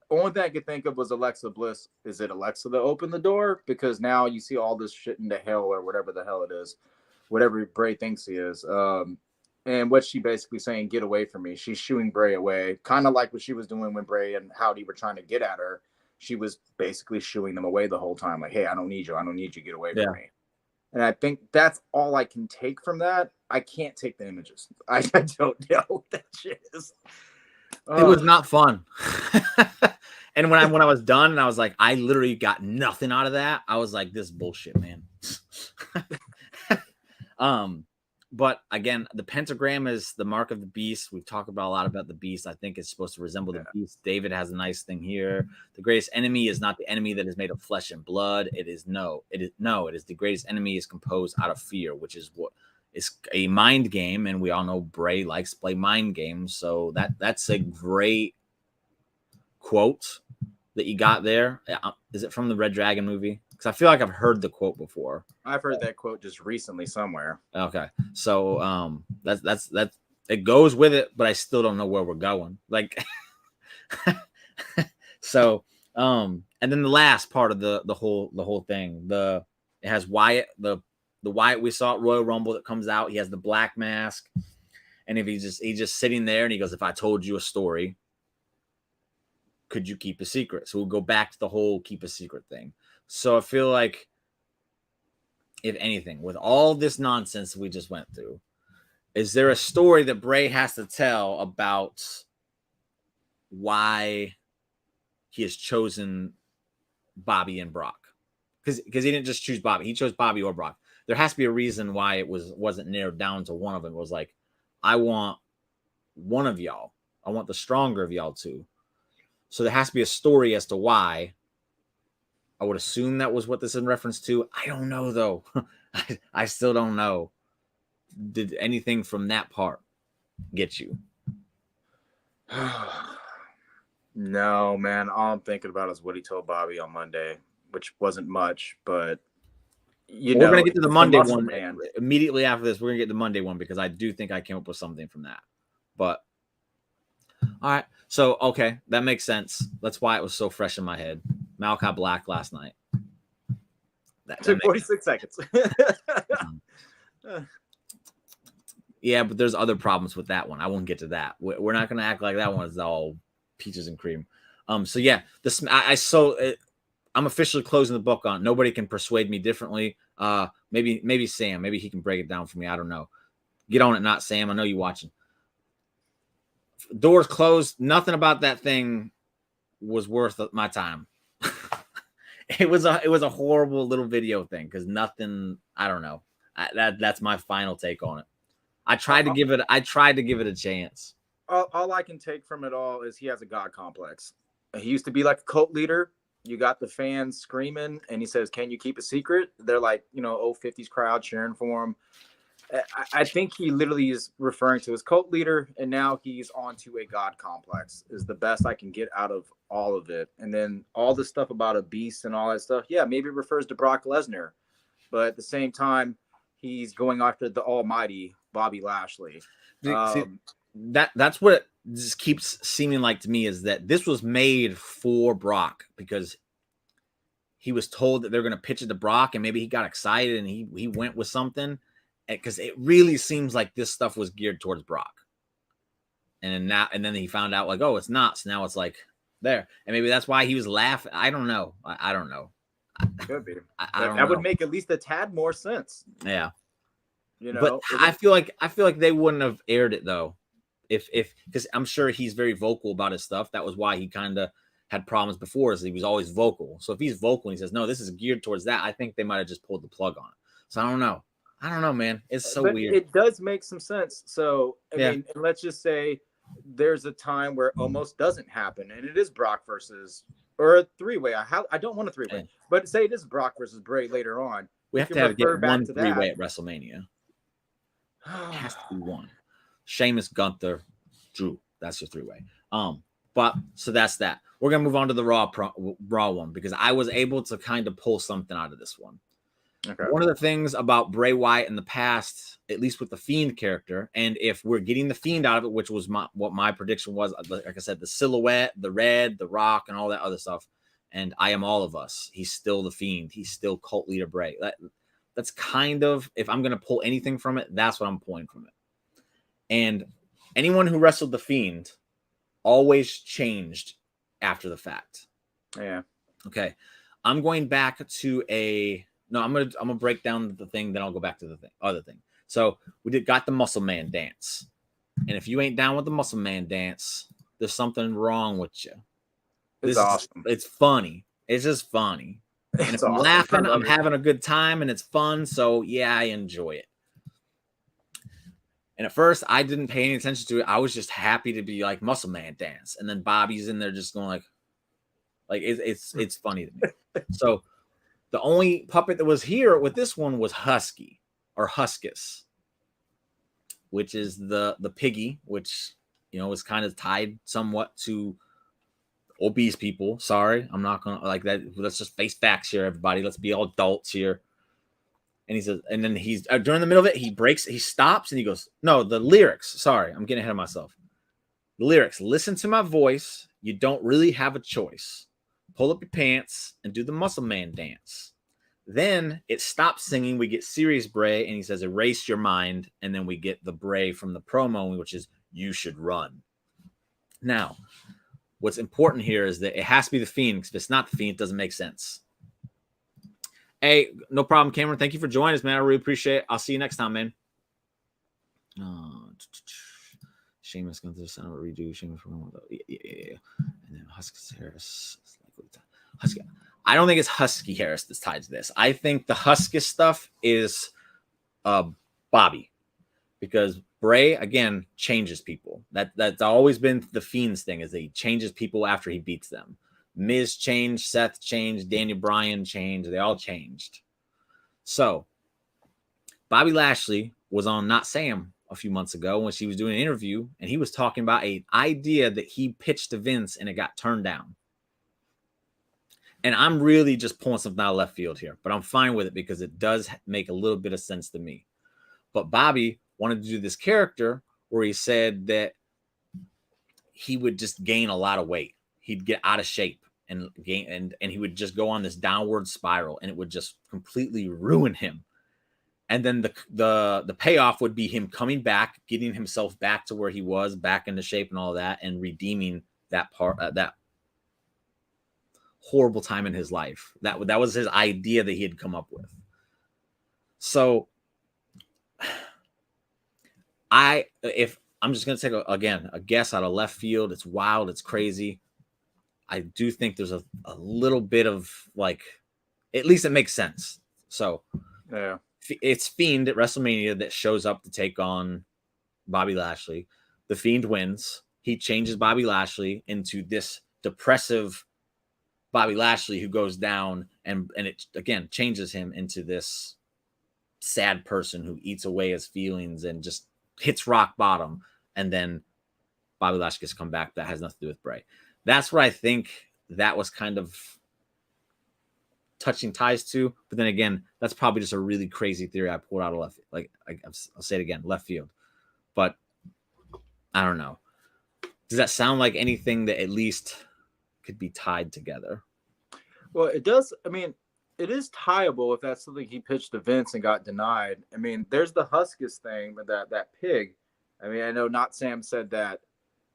the only thing I could think of was Alexa Bliss. Is it Alexa that opened the door? Because now you see all this shit into hell or whatever the hell it is, whatever Bray thinks he is. And what's she basically saying? Get away from me. She's shooing Bray away, kind of like what she was doing when Bray and Howdy were trying to get at her. She was basically shooing them away the whole time. Like, hey, I don't need you. I don't need you. Get away from me. And I think that's all I can take from that. I can't take the images. I don't know what that shit is. It was not fun. And when I was done and I was like, I literally got nothing out of that. I was like, this is bullshit, man. But again, the pentagram is the mark of the beast. We've talked about a lot about the beast. I think it's supposed to resemble the beast. David has a nice thing here. The greatest enemy is not the enemy that is made of flesh and blood. It is the greatest enemy is composed out of fear, which is what is a mind game. And we all know Bray likes to play mind games. So that's a great quote that you got there. Is it from the Red Dragon movie? Because I feel like I've heard the quote before. I've heard that quote just recently somewhere. Okay, so that's it goes with it, but I still don't know where we're going. Like, so and then the last part of the whole thing, it has Wyatt, the Wyatt we saw at Royal Rumble that comes out. He has the black mask, and if he's just sitting there, and he goes, "If I told you a story, could you keep a secret?" So we'll go back to the whole keep a secret thing. So I feel like, if anything, with all this nonsense we just went through, is there a story that Bray has to tell about why he has chosen Bobby and Brock? Because he didn't just choose Bobby. He chose Bobby or Brock. There has to be a reason why it wasn't narrowed down to one of them. It was like, I want one of y'all. I want the stronger of y'all too. So there has to be a story as to why. I would assume that was what this is in reference to. I don't know, though. I still don't know. Did anything from that part get you? No, man. All I'm thinking about is what he told Bobby on Monday, which wasn't much, but we're going to get to the Monday one. Man. Immediately after this, we're going to get the Monday one because I do think I came up with something from that. But, all right. So, okay, that makes sense. That's why it was so fresh in my head. Malachi Black last night. That took 46 seconds. Yeah, but there's other problems with that one. I won't get to that. We're not going to act like that one is all peaches and cream. So yeah, I'm officially closing the book on. Nobody can persuade me differently. Maybe Sam. Maybe he can break it down for me. I don't know. Get on it, not Sam. I know you watching. Doors closed. Nothing about that thing was worth my time. It was a horrible little video thing because nothing. I don't know. That's my final take on it. I tried to give it a chance. All I can take from it all is he has a God complex. He used to be like a cult leader. You got the fans screaming, and he says, "Can you keep a secret?" They're like, old 50s crowd cheering for him. I think he literally is referring to his cult leader, and now he's onto a God complex is the best I can get out of all of it. And then all the stuff about a beast and all that stuff. Yeah, maybe it refers to Brock Lesnar, but at the same time, he's going after the almighty Bobby Lashley. That's what it just keeps seeming like to me is that this was made for Brock because he was told that they're going to pitch it to Brock and maybe he got excited and he went with something. Because it really seems like this stuff was geared towards Brock, and then he found out like, oh, it's not. So now it's like there, and maybe that's why he was laughing. I don't know. I don't know. Could be. That would make at least a tad more sense. Yeah, but I feel like they wouldn't have aired it though, if because I'm sure he's very vocal about his stuff. That was why he kind of had problems before, is he was always vocal. So if he's vocal and he says no, this is geared towards that, I think they might have just pulled the plug on it. So I don't know. I don't know, man. It's so weird. It does make some sense. So, I mean, let's just say there's a time where it almost doesn't happen, and it is Brock versus, or a three-way. I don't want a three-way, but say it is Brock versus Bray later on. We have to get one three-way at WrestleMania. It has to be one. Sheamus, Gunther, Drew. That's your three-way. But so that's that. We're gonna move on to the Raw one because I was able to kind of pull something out of this one. Okay. One of the things about Bray Wyatt in the past, at least with the Fiend character, and if we're getting the Fiend out of it, which was what my prediction was, like I said, the silhouette, the red, the rock, and all that other stuff, and I am all of us. He's still the Fiend. He's still cult leader Bray. That's kind of, if I'm going to pull anything from it, that's what I'm pulling from it. And anyone who wrestled the Fiend always changed after the fact. Yeah. Okay. I'm going back to No, I'm gonna break down the thing, then I'll go back to the other thing. So we got the Muscle Man dance, and if you ain't down with the Muscle Man dance, there's something wrong with you. It's awesome. It's funny. It's just funny. And if I'm laughing, I'm having a good time, and it's fun. So yeah, I enjoy it. And at first, I didn't pay any attention to it. I was just happy to be like Muscle Man dance, and then Bobby's in there just going like it's funny to me. So the only puppet that was here with this one was Husky or Huskus, which is the piggy, which is kind of tied somewhat to obese people. Sorry, I'm not gonna like that. Let's just face facts here, everybody. Let's be all adults here. And he says, and then he's during the middle of it, he stops and he goes, no, the lyrics. Sorry, I'm getting ahead of myself. The lyrics, listen to my voice. You don't really have a choice. Pull up your pants and do the Muscle Man dance. Then it stops singing. We get serious Bray, and he says, erase your mind. And then we get the Bray from the promo, which is, you should run. Now, what's important here is that it has to be the Fiend, because if it's not the Fiend, it doesn't make sense. Hey, no problem, Cameron. Thank you for joining us, man. I really appreciate it. I'll see you next time, man. Sheamus going to the center of a redo. Sheamus from yeah. And then Husky Harris. Husky. I don't think it's Husky Harris that's tied to this. I think the Husky stuff is Bobby, because Bray again changes people. That's always been the Fiend's thing, is that he changes people after he beats them. Miz changed, Seth changed, Daniel Bryan changed. They all changed. So Bobby Lashley was on Not Sam a few months ago when she was doing an interview, and he was talking about an idea that he pitched to Vince and it got turned down. And I'm really just pulling something out of left field here, but I'm fine with it because it does make a little bit of sense to me. But Bobby wanted to do this character where he said that he would just gain a lot of weight. He'd get out of shape and gain, and he would just go on this downward spiral, and it would just completely ruin him. And then the payoff would be him coming back, getting himself back to where he was, back into shape and all that, and redeeming that part, that horrible time in his life. That was his idea that he had come up with. So if I'm just going to take a guess out of left field, it's wild, it's crazy. I do think there's a little bit of like, at least it makes sense. So yeah, it's Fiend at WrestleMania that shows up to take on Bobby Lashley. The Fiend wins. He changes Bobby Lashley into this depressive Bobby Lashley who goes down, and it again changes him into this sad person who eats away his feelings and just hits rock bottom. And then Bobby Lashley gets come back. That has nothing to do with Bray. That's what I think that was kind of touching ties to. But then again, that's probably just a really crazy theory I pulled out of left. Like I'll say it again, left field. But I don't know. Does that sound like anything that at least could be tied together? Well, it does. I mean, it is tieable if that's something he pitched to Vince and got denied. I mean, there's the Huskus thing, but that pig. I mean, I know Not Sam said that,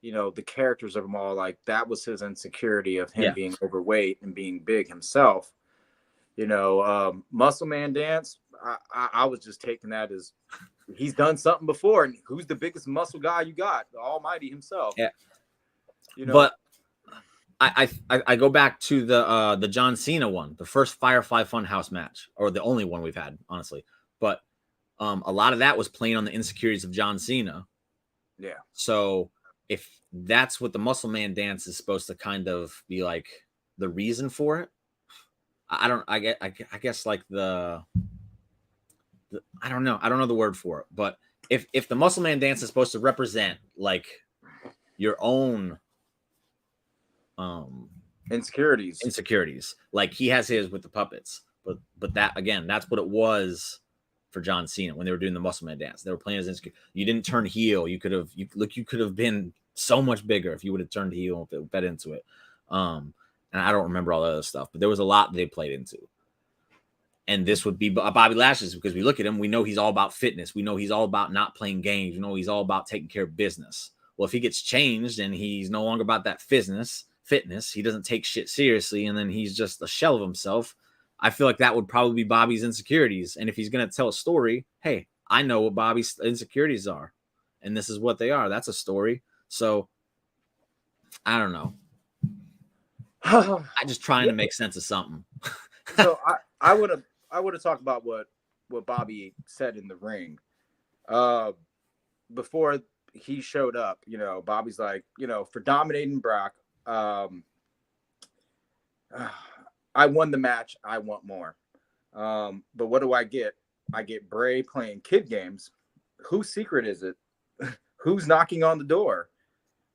the characters of them all, like that was his insecurity of him being overweight and being big himself. Muscle Man dance. I was just taking that as he's done something before, and who's the biggest muscle guy you got? The Almighty himself. Yeah. But I go back to the John Cena one, the first Firefly Funhouse match, or the only one we've had, honestly. But a lot of that was playing on the insecurities of John Cena. Yeah. So if that's what the Muscle Man dance is supposed to kind of be like the reason for it, I guess like the I don't know the word for it, but if the Muscle Man dance is supposed to represent like your own insecurities, like he has his with the puppets, but that again, that's what it was for John Cena when they were doing the Muscle Man dance. They were playing as insecure. You didn't turn heel. You could have been so much bigger if you would have turned heel and bet into it. And I don't remember all the other stuff, but there was a lot they played into. And this would be Bobby Lashley's, because we look at him, we know he's all about fitness. We know he's all about not playing games. We know he's all about taking care of business. Well, if he gets changed and he's no longer about that fitness, he doesn't take shit seriously, and then he's just a shell of himself. I feel like that would probably be Bobby's insecurities. And if he's going to tell a story, hey, I know what Bobby's insecurities are, and this is what they are. That's a story. So I don't know. I'm just trying to make sense of something. So I would have talked about what Bobby said in the ring. before he showed up, Bobby's like, for dominating Brock, I won the match. I want more. But what do I get? I get Bray playing kid games. Whose secret is it? Who's knocking on the door?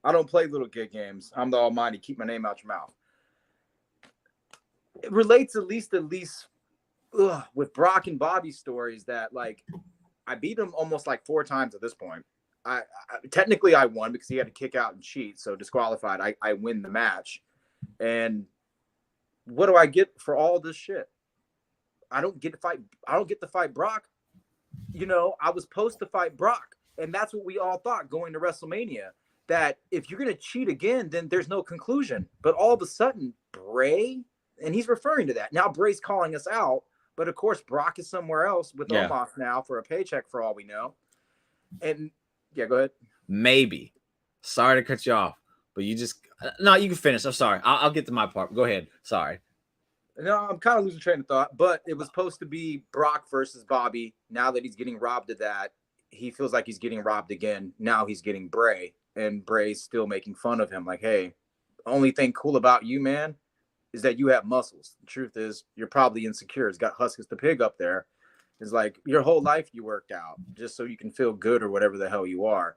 I don't play little kid games. I'm the almighty. Keep my name out your mouth. It relates at least with Brock and Bobby stories that, like, I beat him almost like 4 times at this point. I technically I won because he had to kick out and cheat, so disqualified. I win the match. And what do I get for all this shit? I don't get to fight Brock. I was supposed to fight Brock. And that's what we all thought going to WrestleMania, that if you're going to cheat again, then there's no conclusion. But all of a sudden, Bray, and he's referring to that. Now Bray's calling us out, but of course Brock is somewhere else with Omos now for a paycheck for all we know. And yeah, go ahead. Maybe. Sorry to cut you off, but you can finish. I'm sorry. I'll get to my part. Go ahead. Sorry. No, I'm kind of losing train of thought, but it was supposed to be Brock versus Bobby. Now that he's getting robbed of that, he feels like he's getting robbed again. Now he's getting Bray, and Bray's still making fun of him. Like, hey, only thing cool about you, man, is that you have muscles. The truth is, you're probably insecure. It's got Huskus the pig up there. It's like your whole life you worked out just so you can feel good or whatever the hell you are.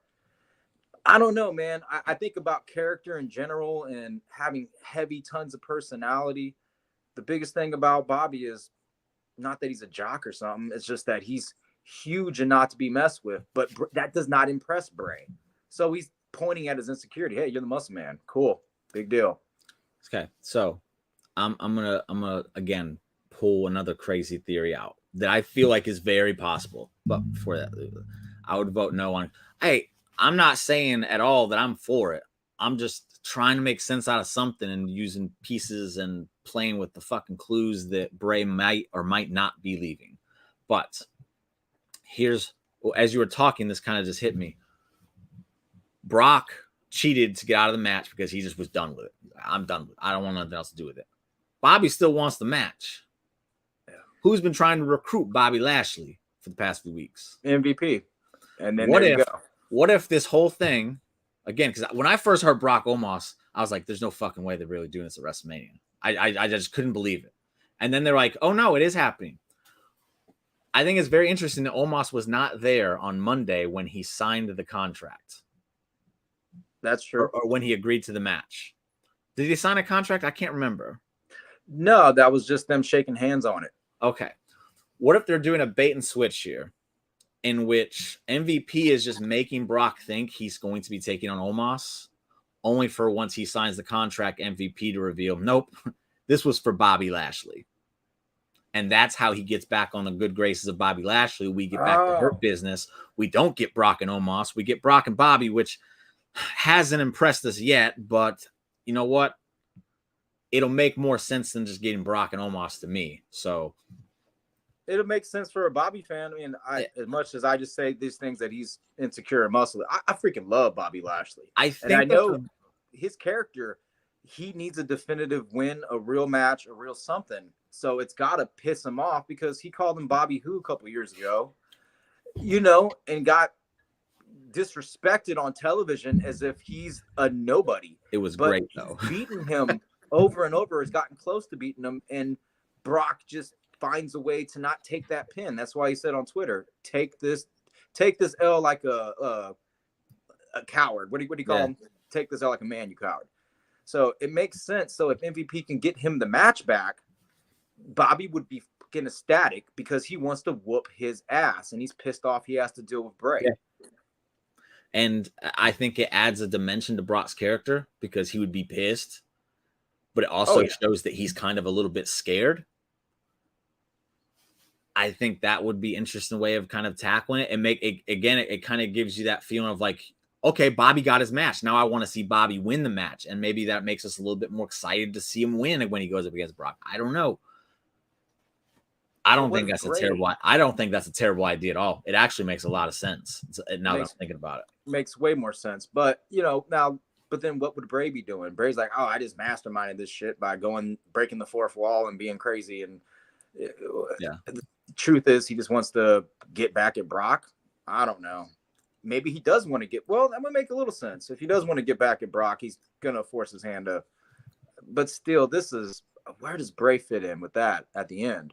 I don't know, man. I think about character in general and having heavy tons of personality. The biggest thing about Bobby is not that he's a jock or something. It's just that he's huge and not to be messed with. But that does not impress Bray. So he's pointing at his insecurity. Hey, you're the muscle man. Cool. Big deal. Okay. So I'm gonna again pull another crazy theory out that I feel like is very possible. But before that, I would vote no on. Hey, I'm not saying at all that I'm for it. I'm just trying to make sense out of something and using pieces and playing with the fucking clues that Bray might or might not be leaving. But as you were talking, this kind of just hit me. Brock cheated to get out of the match because he just was done with it. I'm done with it. I don't want nothing else to do with it. Bobby still wants the match. Yeah. Who's been trying to recruit Bobby Lashley for the past few weeks? MVP. And then what if this whole thing, again, because when I first heard Brock Omos, I was like, there's no fucking way they're really doing this at WrestleMania. I just couldn't believe it. And then they're like, oh, no, it is happening. I think it's very interesting that Omos was not there on Monday when he signed the contract. That's true. Or when he agreed to the match. Did he sign a contract? I can't remember. No, that was just them shaking hands on it. Okay. What if they're doing a bait and switch here in which MVP is just making Brock think he's going to be taking on Omos, only for once he signs the contract, MVP to reveal, nope, this was for Bobby Lashley. And that's how he gets back on the good graces of Bobby Lashley. We get back to Hurt Business. We don't get Brock and Omos. We get Brock and Bobby, which hasn't impressed us yet. But you know what? It'll make more sense than just getting Brock and Omos to me. So it'll make sense for a Bobby fan. I mean, as much as I just say these things that he's insecure and muscle, I freaking love Bobby Lashley. I know his character, he needs a definitive win, a real match, a real something. So it's got to piss him off because he called him Bobby Who a couple years ago, and got disrespected on television as if he's a nobody. It was great, though. Beating him over and over, has gotten close to beating him, and Brock just finds a way to not take that pin. That's why he said on Twitter, take this L like a coward. What do you call him? Take this L like a man, you coward. So it makes sense. So if MVP can get him the match back, Bobby would be fucking ecstatic because he wants to whoop his ass and he's pissed off he has to deal with Bray. Yeah. And I think it adds a dimension to Brock's character because he would be pissed, but it also shows that he's kind of a little bit scared. I think that would be an interesting way of kind of tackling it and make it again. It kind of gives you that feeling of like, okay, Bobby got his match. Now I want to see Bobby win the match. And maybe that makes us a little bit more excited to see him win when he goes up against Brock. I don't know. I don't think that's a terrible idea at all. It actually makes a lot of sense now that I'm thinking about it. Makes way more sense. But but then what would Bray be doing? Bray's like, oh, I just masterminded this shit by breaking the fourth wall and being crazy. And the truth is he just wants to get back at Brock. I don't know. maybe he does want to get. Well, that would make a little sense. If he does want to get back at Brock, he's gonna force his hand up. But still, this is where does Bray fit in with that at the end?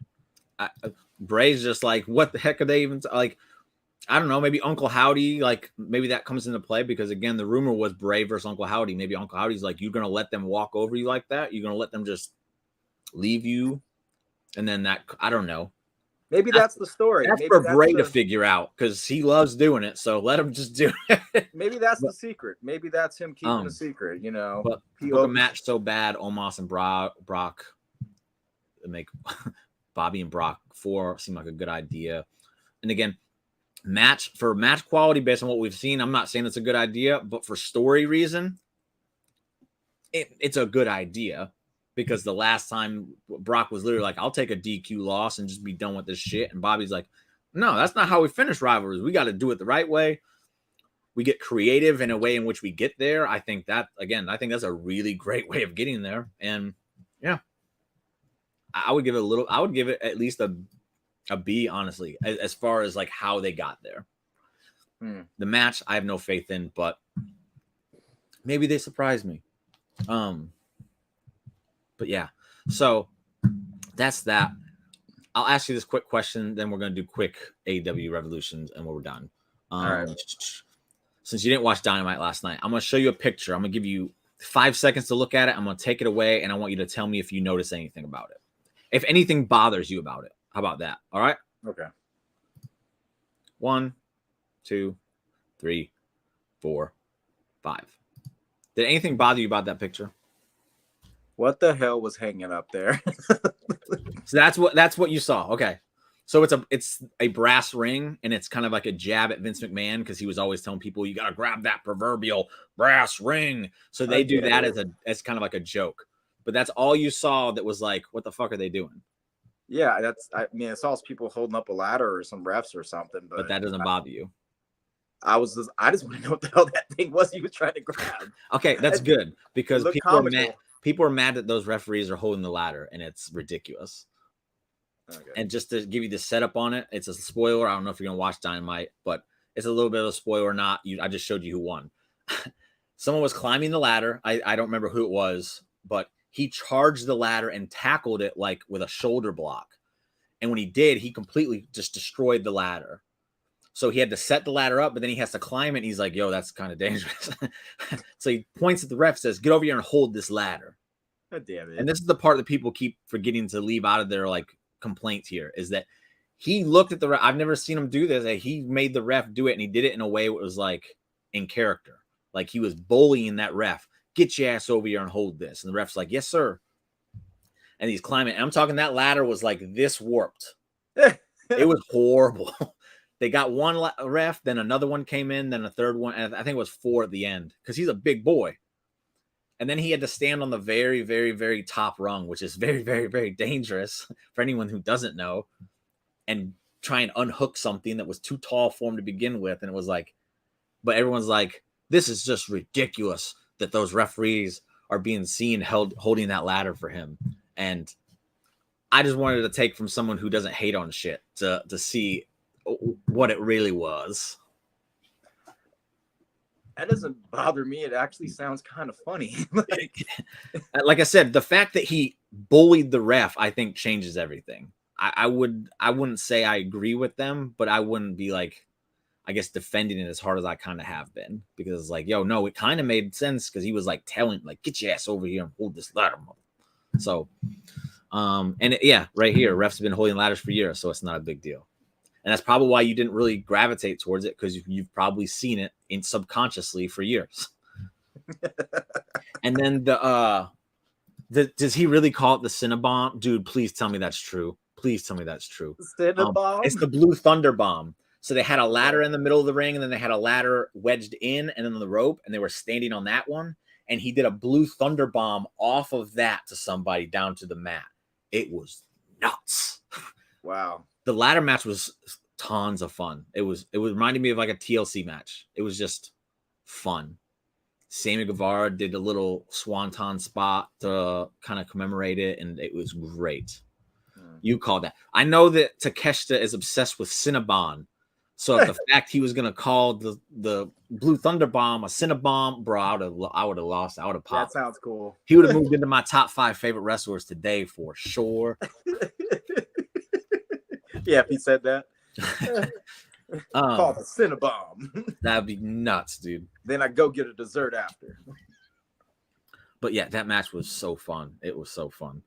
Bray's just like, what the heck are they even like? I don't know. Maybe Uncle Howdy, like maybe that comes into play because again, the rumor was Bray versus Uncle Howdy. Maybe Uncle Howdy's like, you're gonna let them walk over you like that? You're gonna let them just leave you? And then that, I don't know. Maybe that's the story. That's maybe for Bray to figure out because he loves doing it. So let him just do it. Maybe that's the secret. Maybe that's him keeping a secret. You know, but book a match so bad, Omos and Brock make Bobby and Brock 4 seem like a good idea. And again, match quality based on what we've seen, I'm not saying it's a good idea, but for story reason, it's a good idea because the last time Brock was literally like, I'll take a DQ loss and just be done with this shit. And Bobby's like, no, that's not how we finish rivalries. We got to do it the right way. We get creative in a way in which we get there. I think that's a really great way of getting there. And yeah, I would give it at least a B, honestly, as far as like how they got there. The match, I have no faith in, but maybe they surprise me. But yeah, so that's that. I'll ask you this quick question, then we're going to do quick AEW Revolutions, and we're done. All right. Since you didn't watch Dynamite last night, I'm going to show you a picture. I'm going to give you 5 seconds to look at it. I'm going to take it away, and I want you to tell me if you notice anything about it. If anything bothers you about it. How about that? All right? Okay. 1, 2, 3, 4, 5. Did anything bother you about that picture? What the hell was hanging up there? So that's what you saw. Okay. So it's a brass ring, and it's kind of like a jab at Vince McMahon because he was always telling people you got to grab that proverbial brass ring. So they do that as kind of like a joke. But that's all you saw that was like, what the fuck are they doing? Yeah, I saw people holding up a ladder or some refs or something, but that doesn't bother you. I just want to know what the hell that thing was he was trying to grab. Okay, that's good because people are mad that those referees are holding the ladder, and it's ridiculous. Okay. And just to give you the setup on it, it's a spoiler. I don't know if you're gonna watch Dynamite, but it's a little bit of a spoiler or not. I just showed you who won. Someone was climbing the ladder. I don't remember who it was, but he charged the ladder and tackled it like with a shoulder block. And when he did, he completely just destroyed the ladder. So he had to set the ladder up, but then he has to climb it. And he's like, yo, that's kind of dangerous. So he points at the ref, says, get over here and hold this ladder. God damn it. And this is the part that people keep forgetting to leave out of their like complaints here is that he looked at the ref. I've never seen him do this. He made the ref do it, and he did it in a way that was like in character. Like he was bullying that ref. Get your ass over here and hold this. And the ref's like, yes, sir. And he's climbing. And I'm talking that ladder was like this warped. It was horrible. They got one ref, then another one came in, then a third one. And I think it was 4 at the end because he's a big boy. And then he had to stand on the very, very, very top rung, which is very, very, very dangerous for anyone who doesn't know, and try and unhook something that was too tall for him to begin with. And it was like, but everyone's like, this is just ridiculous that those referees are being seen holding that ladder for him. And I just wanted to take from someone who doesn't hate on shit to see what it really was. That doesn't bother me. It actually sounds kind of funny. Like I said, the fact that he bullied the ref, I think changes everything. I wouldn't say I agree with them, but I wouldn't be like, I guess, defending it as hard as I kind of have been, because it's like, yo, no, it kind of made sense because he was like telling, like, get your ass over here and hold this ladder. So, right here, refs have been holding ladders for years, so it's not a big deal. And that's probably why you didn't really gravitate towards it, because you've probably seen it in subconsciously for years. And then does he really call it the Cinnabomb? Dude, please tell me that's true. Please tell me that's true. Cinnabomb? It's the Blue Thunder Bomb. So they had a ladder in the middle of the ring, and then they had a ladder wedged in and then the rope, and they were standing on that one. And he did a Blue Thunder Bomb off of that to somebody down to the mat. It was nuts. Wow. The ladder match was tons of fun. It reminded me of like a TLC match. It was just fun. Sammy Guevara did a little swanton spot to kind of commemorate it, and it was great. You call that. I know that Takeshita is obsessed with Cinnabon. So the fact he was gonna call the Blue Thunder Bomb a Cinnabomb, bro, I would have lost. I would have popped. That sounds cool. He would have moved into my top 5 favorite wrestlers today for sure. Yeah, if he said that. Call the Cinnabomb. That'd be nuts, dude. Then I go get a dessert after. But yeah, that match was so fun. It was so fun.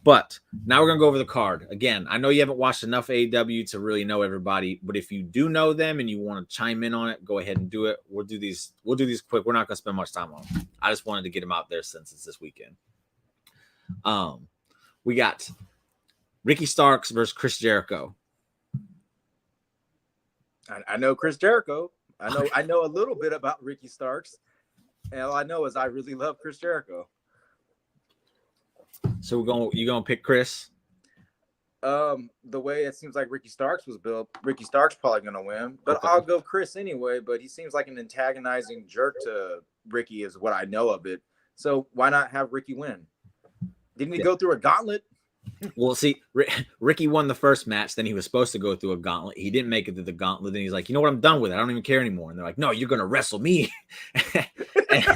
But now we're gonna go over the card again. I know you haven't watched enough AEW to really know everybody, but if you do know them and you want to chime in on it, go ahead and do it. We'll do these quick. We're not gonna spend much time on them. I just wanted to get them out there since it's this weekend. We got Ricky Starks versus Chris Jericho. I know Chris Jericho. I know a little bit about Ricky Starks. And all I know is I really love Chris Jericho. So you're gonna pick Chris? The way it seems like Ricky Starks was built, Ricky Starks probably gonna win. But okay. I'll go Chris anyway. But he seems like an antagonizing jerk to Ricky, is what I know of it. So why not have Ricky win? Didn't he go through a gauntlet? Well, see, Ricky won the first match. Then he was supposed to go through a gauntlet. He didn't make it through the gauntlet. Then he's like, you know what? I'm done with it. I don't even care anymore. And they're like, no, you're going to wrestle me. And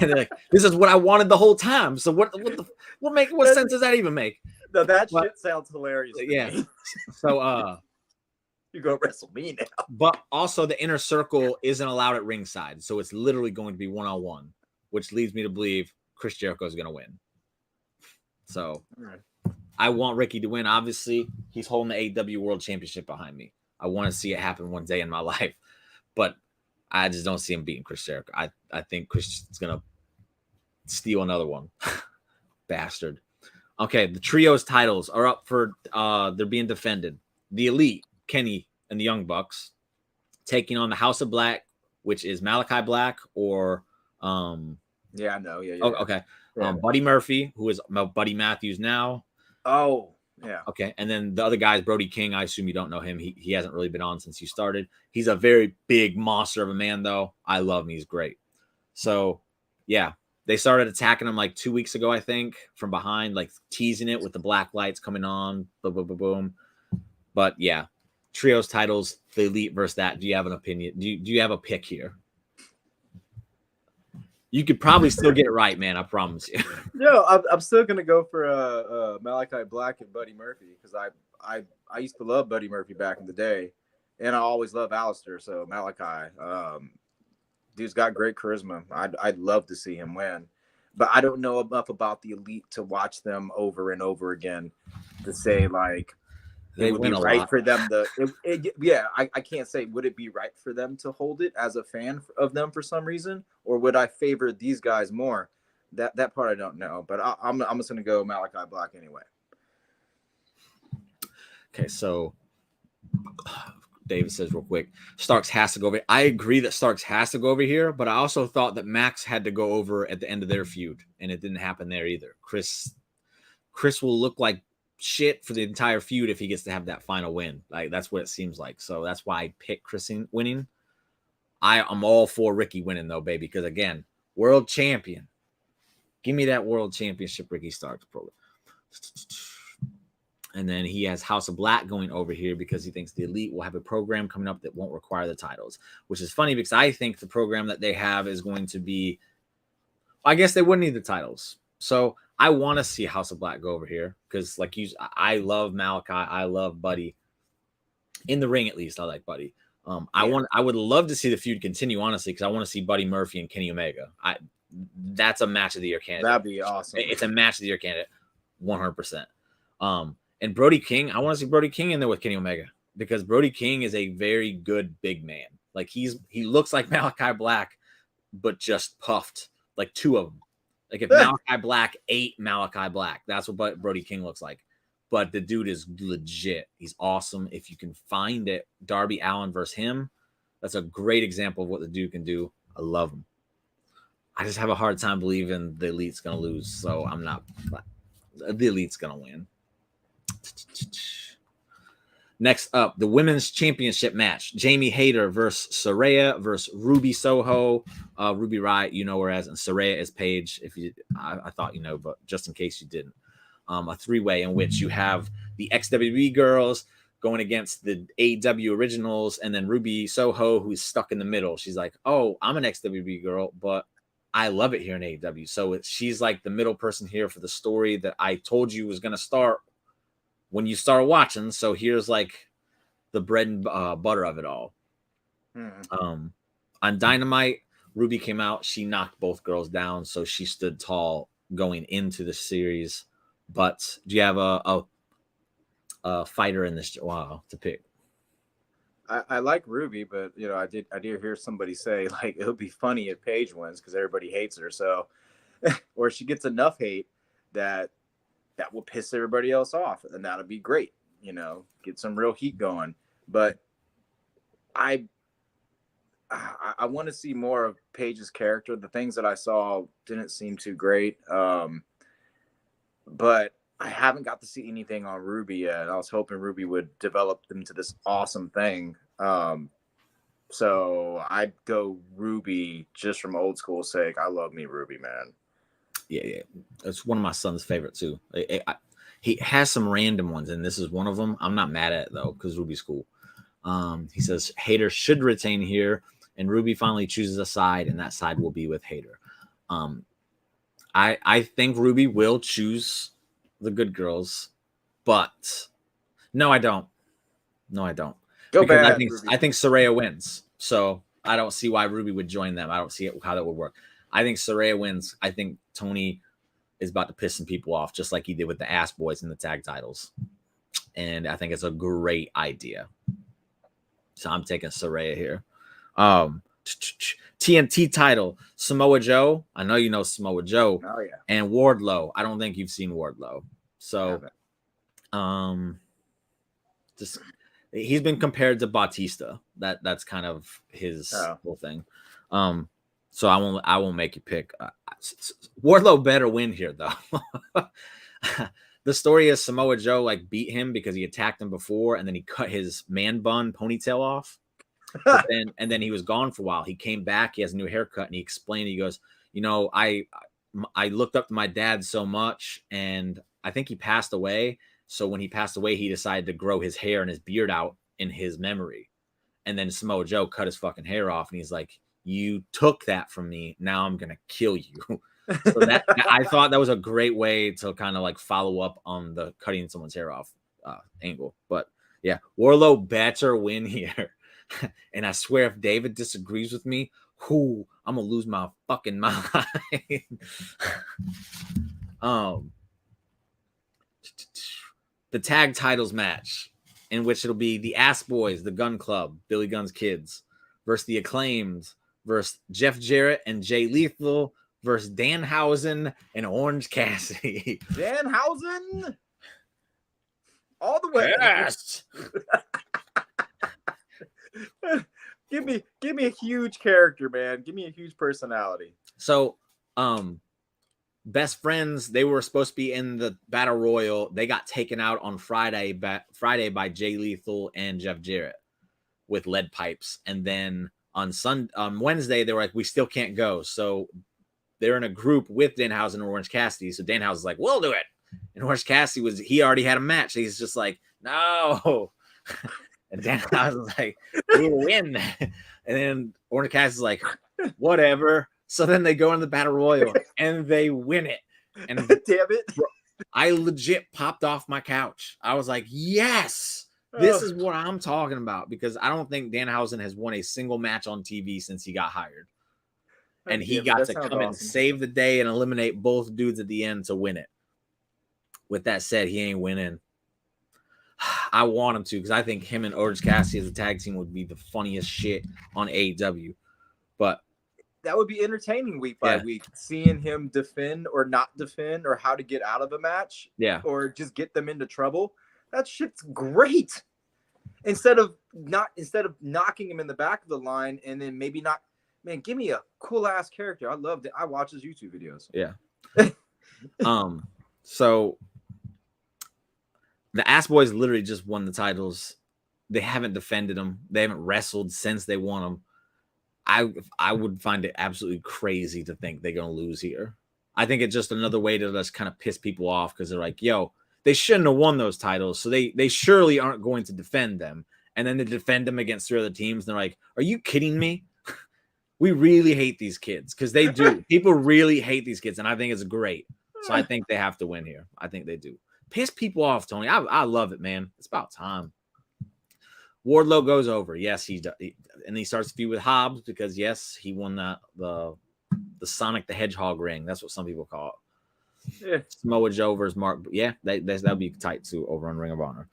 they're like, this is what I wanted the whole time. So what sense does that even make? No, shit sounds hilarious. Yeah. So, you're going to wrestle me now. But also the inner circle isn't allowed at ringside. So it's literally going to be 1-on-1, which leads me to believe Chris Jericho is going to win. So, all right. I want Ricky to win. Obviously, he's holding the AEW World Championship behind me. I want to see it happen one day in my life, but I just don't see him beating Chris Jericho. I think Chris is going to steal another one. Bastard. Okay, the trios titles are up for they're being defended. The Elite, Kenny and the Young Bucks, taking on the House of Black, which is Malachi Black or yeah, I know. Yeah. Oh, okay. Yeah. Buddy Murphy, who is Buddy Matthews now. Oh, yeah. Okay. And then the other guy is Brody King. I assume you don't know him. He hasn't really been on since you started. He's a very big monster of a man, though. I love him. He's great. So, yeah. They started attacking him like 2 weeks ago, I think, from behind, like teasing it with the black lights coming on. Boom, boom, boom, boom. But, yeah. Trios titles, the Elite versus that. Do you have an opinion? Do you have a pick here? You could probably still get it right, man. I promise you. No, I'm still gonna go for Malachi Black and Buddy Murphy because I used to love Buddy Murphy back in the day, and I always love Alistair. So Malachi, dude's got great charisma. I'd love to see him win, but I don't know enough about the Elite to watch them over and over again to say like it would be right for them to. I can't say would it be right for them to hold it as a fan of them for some reason, or would I favor these guys more? That part I don't know, but I'm just gonna go Malachi Black anyway. Okay, so David says real quick, Starks has to go over. I agree that Starks has to go over here, but I also thought that Max had to go over at the end of their feud, and it didn't happen there either. Chris will look like shit for the entire feud if he gets to have that final win. Like that's what it seems like. So that's why I pick Chris winning. I'm all for Ricky winning though, baby, because again, world champion. Give me that world championship, Ricky Starks. And then he has House of Black going over here because he thinks the Elite will have a program coming up that won't require the titles, which is funny because I think the program that they have is going to be, I guess they wouldn't need the titles. So I want to see House of Black go over here because, like I love Malachi. I love Buddy. In the ring, at least, I like Buddy. I would love to see the feud continue, honestly, because I want to see Buddy Murphy and Kenny Omega. That's a match of the year candidate. That'd be awesome. It's a match of the year candidate, 100%. And Brody King, I want to see Brody King in there with Kenny Omega because Brody King is a very good big man. Like he looks like Malachi Black, but just puffed, like two of them. Like if Malachi Black ate Malachi Black, that's what Brody King looks like. But the dude is legit. He's awesome. If you can find it, Darby Allin versus him, that's a great example of what the dude can do. I love him. I just have a hard time believing the Elite's going to lose, so I'm not. The Elite's going to win. Next up, the Women's Championship match. Jamie Hayter versus Saraya versus Ruby Soho. Ruby Riott, you know her as, and Saraya is Paige. I thought you know, but just in case you didn't. A three-way in which you have the XWE girls, going against the AEW originals, and then Ruby Soho, who's stuck in the middle. She's like, oh, I'm an XWB girl, but I love it here in AEW. So she's like the middle person here for the story that I told you was going to start when you start watching. So here's like the bread and butter of it all. On Dynamite, Ruby came out. She knocked both girls down, so she stood tall going into the series. But do you have a fighter in this to pick? I like Ruby, but I did hear somebody say like it would be funny if Paige wins because everybody hates her. So, or she gets enough hate that will piss everybody else off, and that'll be great. Get some real heat going. But I want to see more of Paige's character. The things that I saw didn't seem too great. But I haven't got to see anything on Ruby yet. I was hoping Ruby would develop into this awesome thing. So I'd go Ruby just from old school sake. I love me Ruby, man. Yeah. It's one of my son's favorite too. He has some random ones, and this is one of them. I'm not mad at it though, because Ruby's cool. He says Hater should retain here, and Ruby finally chooses a side, and that side will be with Hater. I think Ruby will choose the good girls, but no, I don't. Go because bad, I think Saraya wins, so I don't see why Ruby would join them. I don't see how that would work. I think Saraya wins. I think Tony is about to piss some people off, just like he did with the Ass Boys in the tag titles, and I think it's a great idea. So I'm taking Saraya here. TNT title, Samoa Joe. I know you know Samoa Joe. Oh yeah. And Wardlow. I don't think you've seen Wardlow. So just he's been compared to Batista. That's kind of his whole thing. So I won't make you pick. Wardlow better win here though. The story is Samoa Joe like beat him because he attacked him before, and then he cut his man bun ponytail off. And then he was gone for a while. He came back. He has a new haircut, and he explained. He goes, I looked up to my dad so much, and I think he passed away. So when he passed away, he decided to grow his hair and his beard out in his memory. And then Samoa Joe cut his fucking hair off, and he's like, "You took that from me. Now I'm gonna kill you." So that I thought that was a great way to kind of like follow up on the cutting someone's hair off angle. But yeah, Wardlow better win here. And I swear, if David disagrees with me, I'm gonna lose my fucking mind. The tag titles match, in which it'll be the Ass Boys, the Gun Club, Billy Gunn's kids, versus the Acclaimed, versus Jeff Jarrett and Jay Lethal, versus Danhausen and Orange Cassidy. Danhausen, all the way. Yes. Give me a huge character, man. Give me a huge personality. So, best friends, they were supposed to be in the battle royal. They got taken out on Friday by Jay Lethal and Jeff Jarrett with lead pipes. And then on Wednesday, they were like, we still can't go. So they're in a group with Danhausen and Orange Cassidy. So Danhausen's like, we'll do it. And Orange Cassidy he already had a match. He's just like, no. And Danhausen's like, we'll win. And then Orange Cassidy's like, whatever. So then they go in the battle royal and they win it. And damn it, I legit popped off my couch. I was like, yes, this is what I'm talking about, because I don't think Danhausen has won a single match on TV since he got hired. And he got to come and save the day and eliminate both dudes at the end to win it. With that said, he ain't winning. I want him to, because I think him and Orange Cassidy as a tag team would be the funniest shit on AEW. But that would be entertaining week by week, seeing him defend or not defend, or how to get out of a match, or just get them into trouble. That shit's great. Instead of knocking him in the back of the line, and then maybe not. Man, give me a cool ass character. I love it. I watch his YouTube videos. Yeah. So the Ass Boys literally just won the titles. They haven't defended them. They haven't wrestled since they won them. I would find it absolutely crazy to think they're going to lose here. I think it's just another way to just kind of piss people off, because they're like, yo, they shouldn't have won those titles. So they surely aren't going to defend them. And then they defend them against 3 other teams. And they're like, are you kidding me? We really hate these kids because they do. People really hate these kids. And I think it's great. So I think they have to win here. I think they do. Piss people off, Tony. I love it, man. It's about time. Wardlow goes over. Yes, and he starts to feud with Hobbs because, yes, he won the Sonic the Hedgehog ring. That's what some people call it. Yeah. Samoa Joe versus Mark. Yeah, that'll be tight too over on Ring of Honor.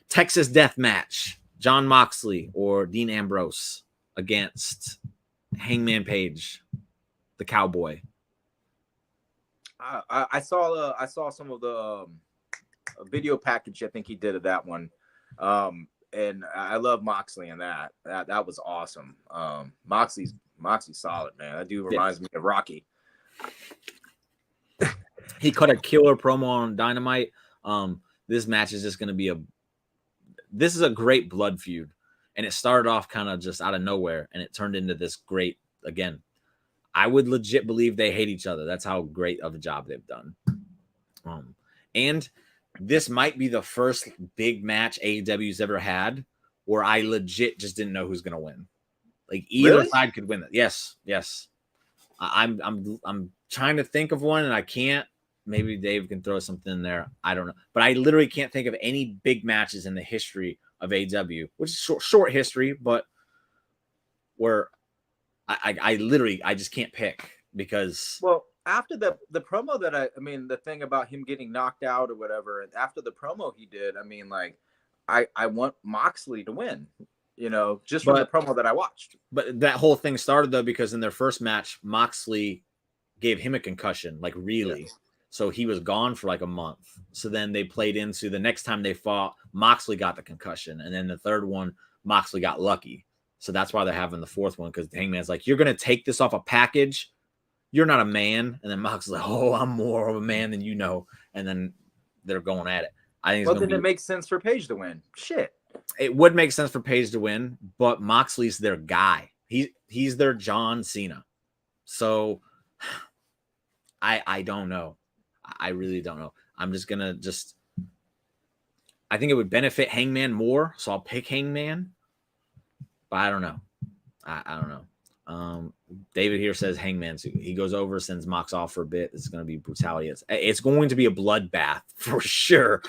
Texas Death Match. Jon Moxley or Dean Ambrose against Hangman Page, the Cowboy. I saw some of the video package I think he did of that one. And I love Moxley in that. That was awesome. Moxley's solid, man. That dude reminds me of Rocky. He cut a killer promo on Dynamite. This match is just going to be this is a great blood feud. And it started off kind of just out of nowhere. And it turned into this great, again, I would legit believe they hate each other. That's how great of a job they've done. And this might be the first big match AEW's ever had where I legit just didn't know who's going to win. Like either side could win it. Yes. I'm trying to think of one and I can't. Maybe Dave can throw something in there. I don't know. But I literally can't think of any big matches in the history of AEW, which is short history, but where I just can't pick because after the promo that I mean the thing about him getting knocked out or whatever, and after the promo he did, I mean like I want Moxley to win, just from the promo that I watched. But that whole thing started though because in their first match, Moxley gave him a concussion, like really. Yes. So he was gone for like a month. So then they played into the next time they fought, Moxley got the concussion. And then the third one, Moxley got lucky. So that's why they're having the fourth one because Hangman's like, you're going to take this off a package. You're not a man. And then Moxley's like, oh, I'm more of a man than you know. And then they're going at it. I think it makes sense for Page to win. Shit. It would make sense for Page to win, but Moxley's their guy. He's their John Cena. So I don't know. I really don't know. I'm just going to I think it would benefit Hangman more. So I'll pick Hangman. But I don't know. I don't know. David here says Hangman. He goes over, sends Mox off for a bit. It's going to be brutality. It's going to be a bloodbath for sure.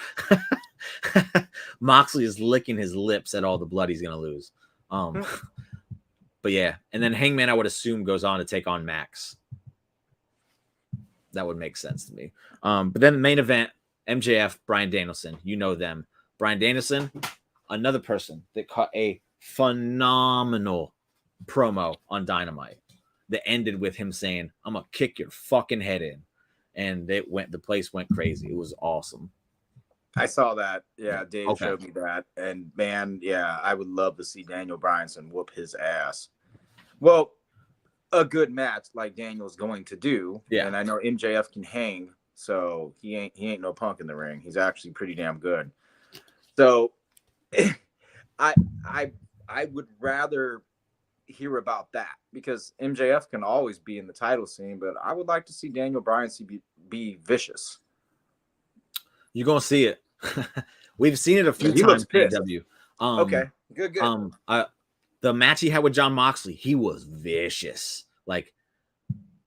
Moxley is licking his lips at all the blood he's going to lose. But yeah. And then Hangman, I would assume, goes on to take on Max. That would make sense to me. But then the main event, MJF, Bryan Danielson. You know them. Bryan Danielson, another person that cut a phenomenal promo on Dynamite that ended with him saying, I'm going to kick your fucking head in. And the place went crazy. It was awesome. I saw that. Yeah, Dave showed me that. And man, yeah, I would love to see Daniel Bryanson whoop his ass. Well, a good match like Daniel's going to do. Yeah. And I know MJF can hang, so he ain't no punk in the ring. He's actually pretty damn good. So I would rather hear about that because MJF can always be in the title scene, but I would like to see Daniel Bryanson be vicious. You're gonna see it. We've seen it a few times in AEW. Okay, good. The match he had with Jon Moxley, he was vicious. Like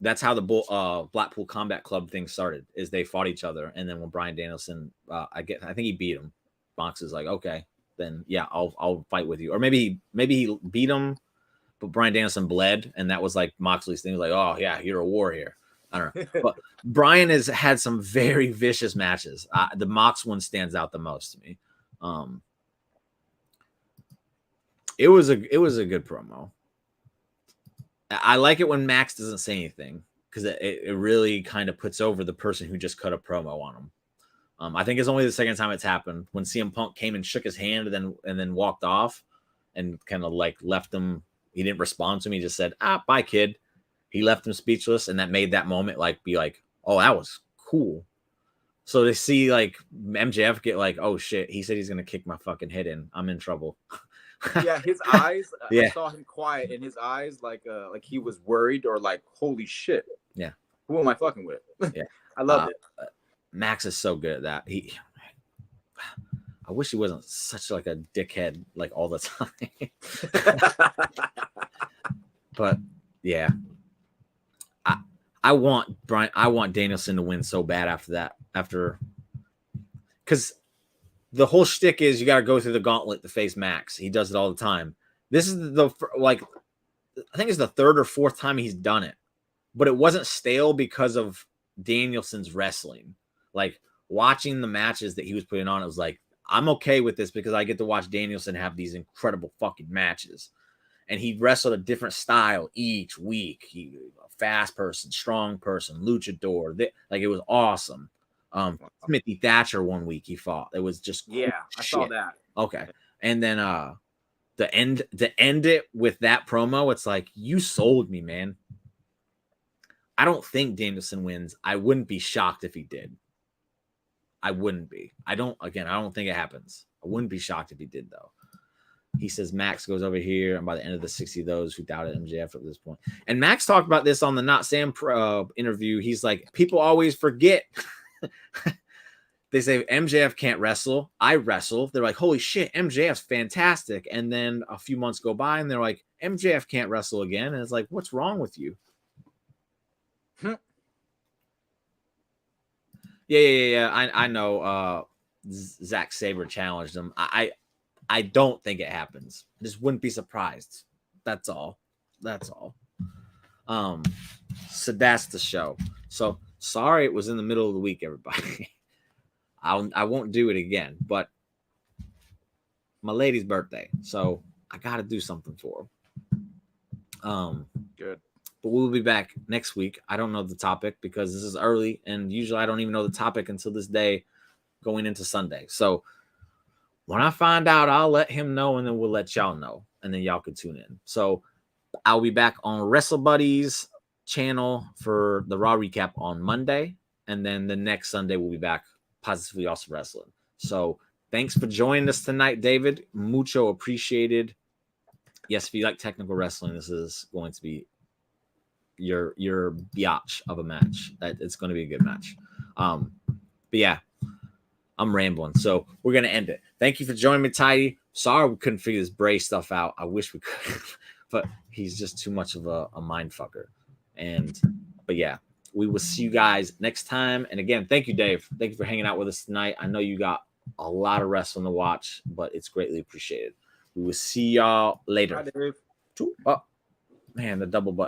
that's how the Blackpool Combat Club thing started. Is they fought each other, and then when Bryan Danielson, I think he beat him. Moxley's like, okay, then yeah, I'll fight with you. Or maybe he beat him, but Bryan Danielson bled, and that was like Moxley's thing. Like, oh yeah, you're a war here. I don't know, but Bryan has had some very vicious matches. The Mox one stands out the most to me. It was a good promo. I like it when Max doesn't say anything because it really kind of puts over the person who just cut a promo on him. I think it's only the second time it's happened when CM Punk came and shook his hand and then walked off and kind of like left him. He didn't respond to me. He just said, bye, kid. He left him speechless. And that made that moment be like, oh, that was cool. So to see like MJF get like, oh shit, he said he's going to kick my fucking head in. I'm in trouble. Yeah. His eyes, I saw him quiet and his eyes like he was worried or like, holy shit. Yeah. Who am I fucking with? Yeah. I loved it. Max is so good at that. I wish he wasn't such like a dickhead like all the time. But yeah, I want Danielson to win so bad after that. Because the whole shtick is you got to go through the gauntlet to face Max. He does it all the time. This is I think it's the third or fourth time he's done it, but it wasn't stale because of Danielson's wrestling. Like watching the matches that he was putting on, it was like, I'm okay with this because I get to watch Danielson have these incredible fucking matches. And he wrestled a different style each week. He a fast person, strong person, luchador. Like it was awesome. Smithy Thatcher one week he fought. It was just cool I saw that. Okay. And then to end it with that promo, it's like, you sold me, man. I don't think Danielson wins. I wouldn't be shocked if he did. I wouldn't be. I don't think it happens. I wouldn't be shocked if he did, though. He says Max goes over here, and by the end of the 60, those who doubted MJF at this point. And Max talked about this on the Not Sam interview. He's like, people always forget. They say MJF can't wrestle. I wrestle. They're like, holy shit, MJF's fantastic. And then a few months go by, and they're like, MJF can't wrestle again. And it's like, what's wrong with you? Yeah. I know. Zack Sabre challenged him. I don't think it happens. I just wouldn't be surprised. That's all. So that's the show. So sorry it was in the middle of the week, everybody. I won't do it again, but my lady's birthday, so I got to do something for her. Good. But we'll be back next week. I don't know the topic because this is early, and usually I don't even know the topic until this day going into Sunday. So when I find out, I'll let him know, and then we'll let y'all know, and then y'all can tune in. So I'll be back on Wrestle Buddies channel for the Raw recap on Monday, and then the next Sunday we'll be back Positively Awesome Wrestling. So thanks for joining us tonight, David. Mucho appreciated. Yes, if you like technical wrestling, this is going to be your biatch of a match. It's going to be a good match. But yeah, I'm rambling, so we're going to end it. Thank you for joining me, Tidey. Sorry we couldn't figure this Bray stuff out. I wish we could, but he's just too much of a mind fucker. But yeah, we will see you guys next time. And again, thank you, Dave. Thank you for hanging out with us tonight. I know you got a lot of wrestling to watch, but it's greatly appreciated. We will see y'all later. Bye, Dave. Oh, man, the double button.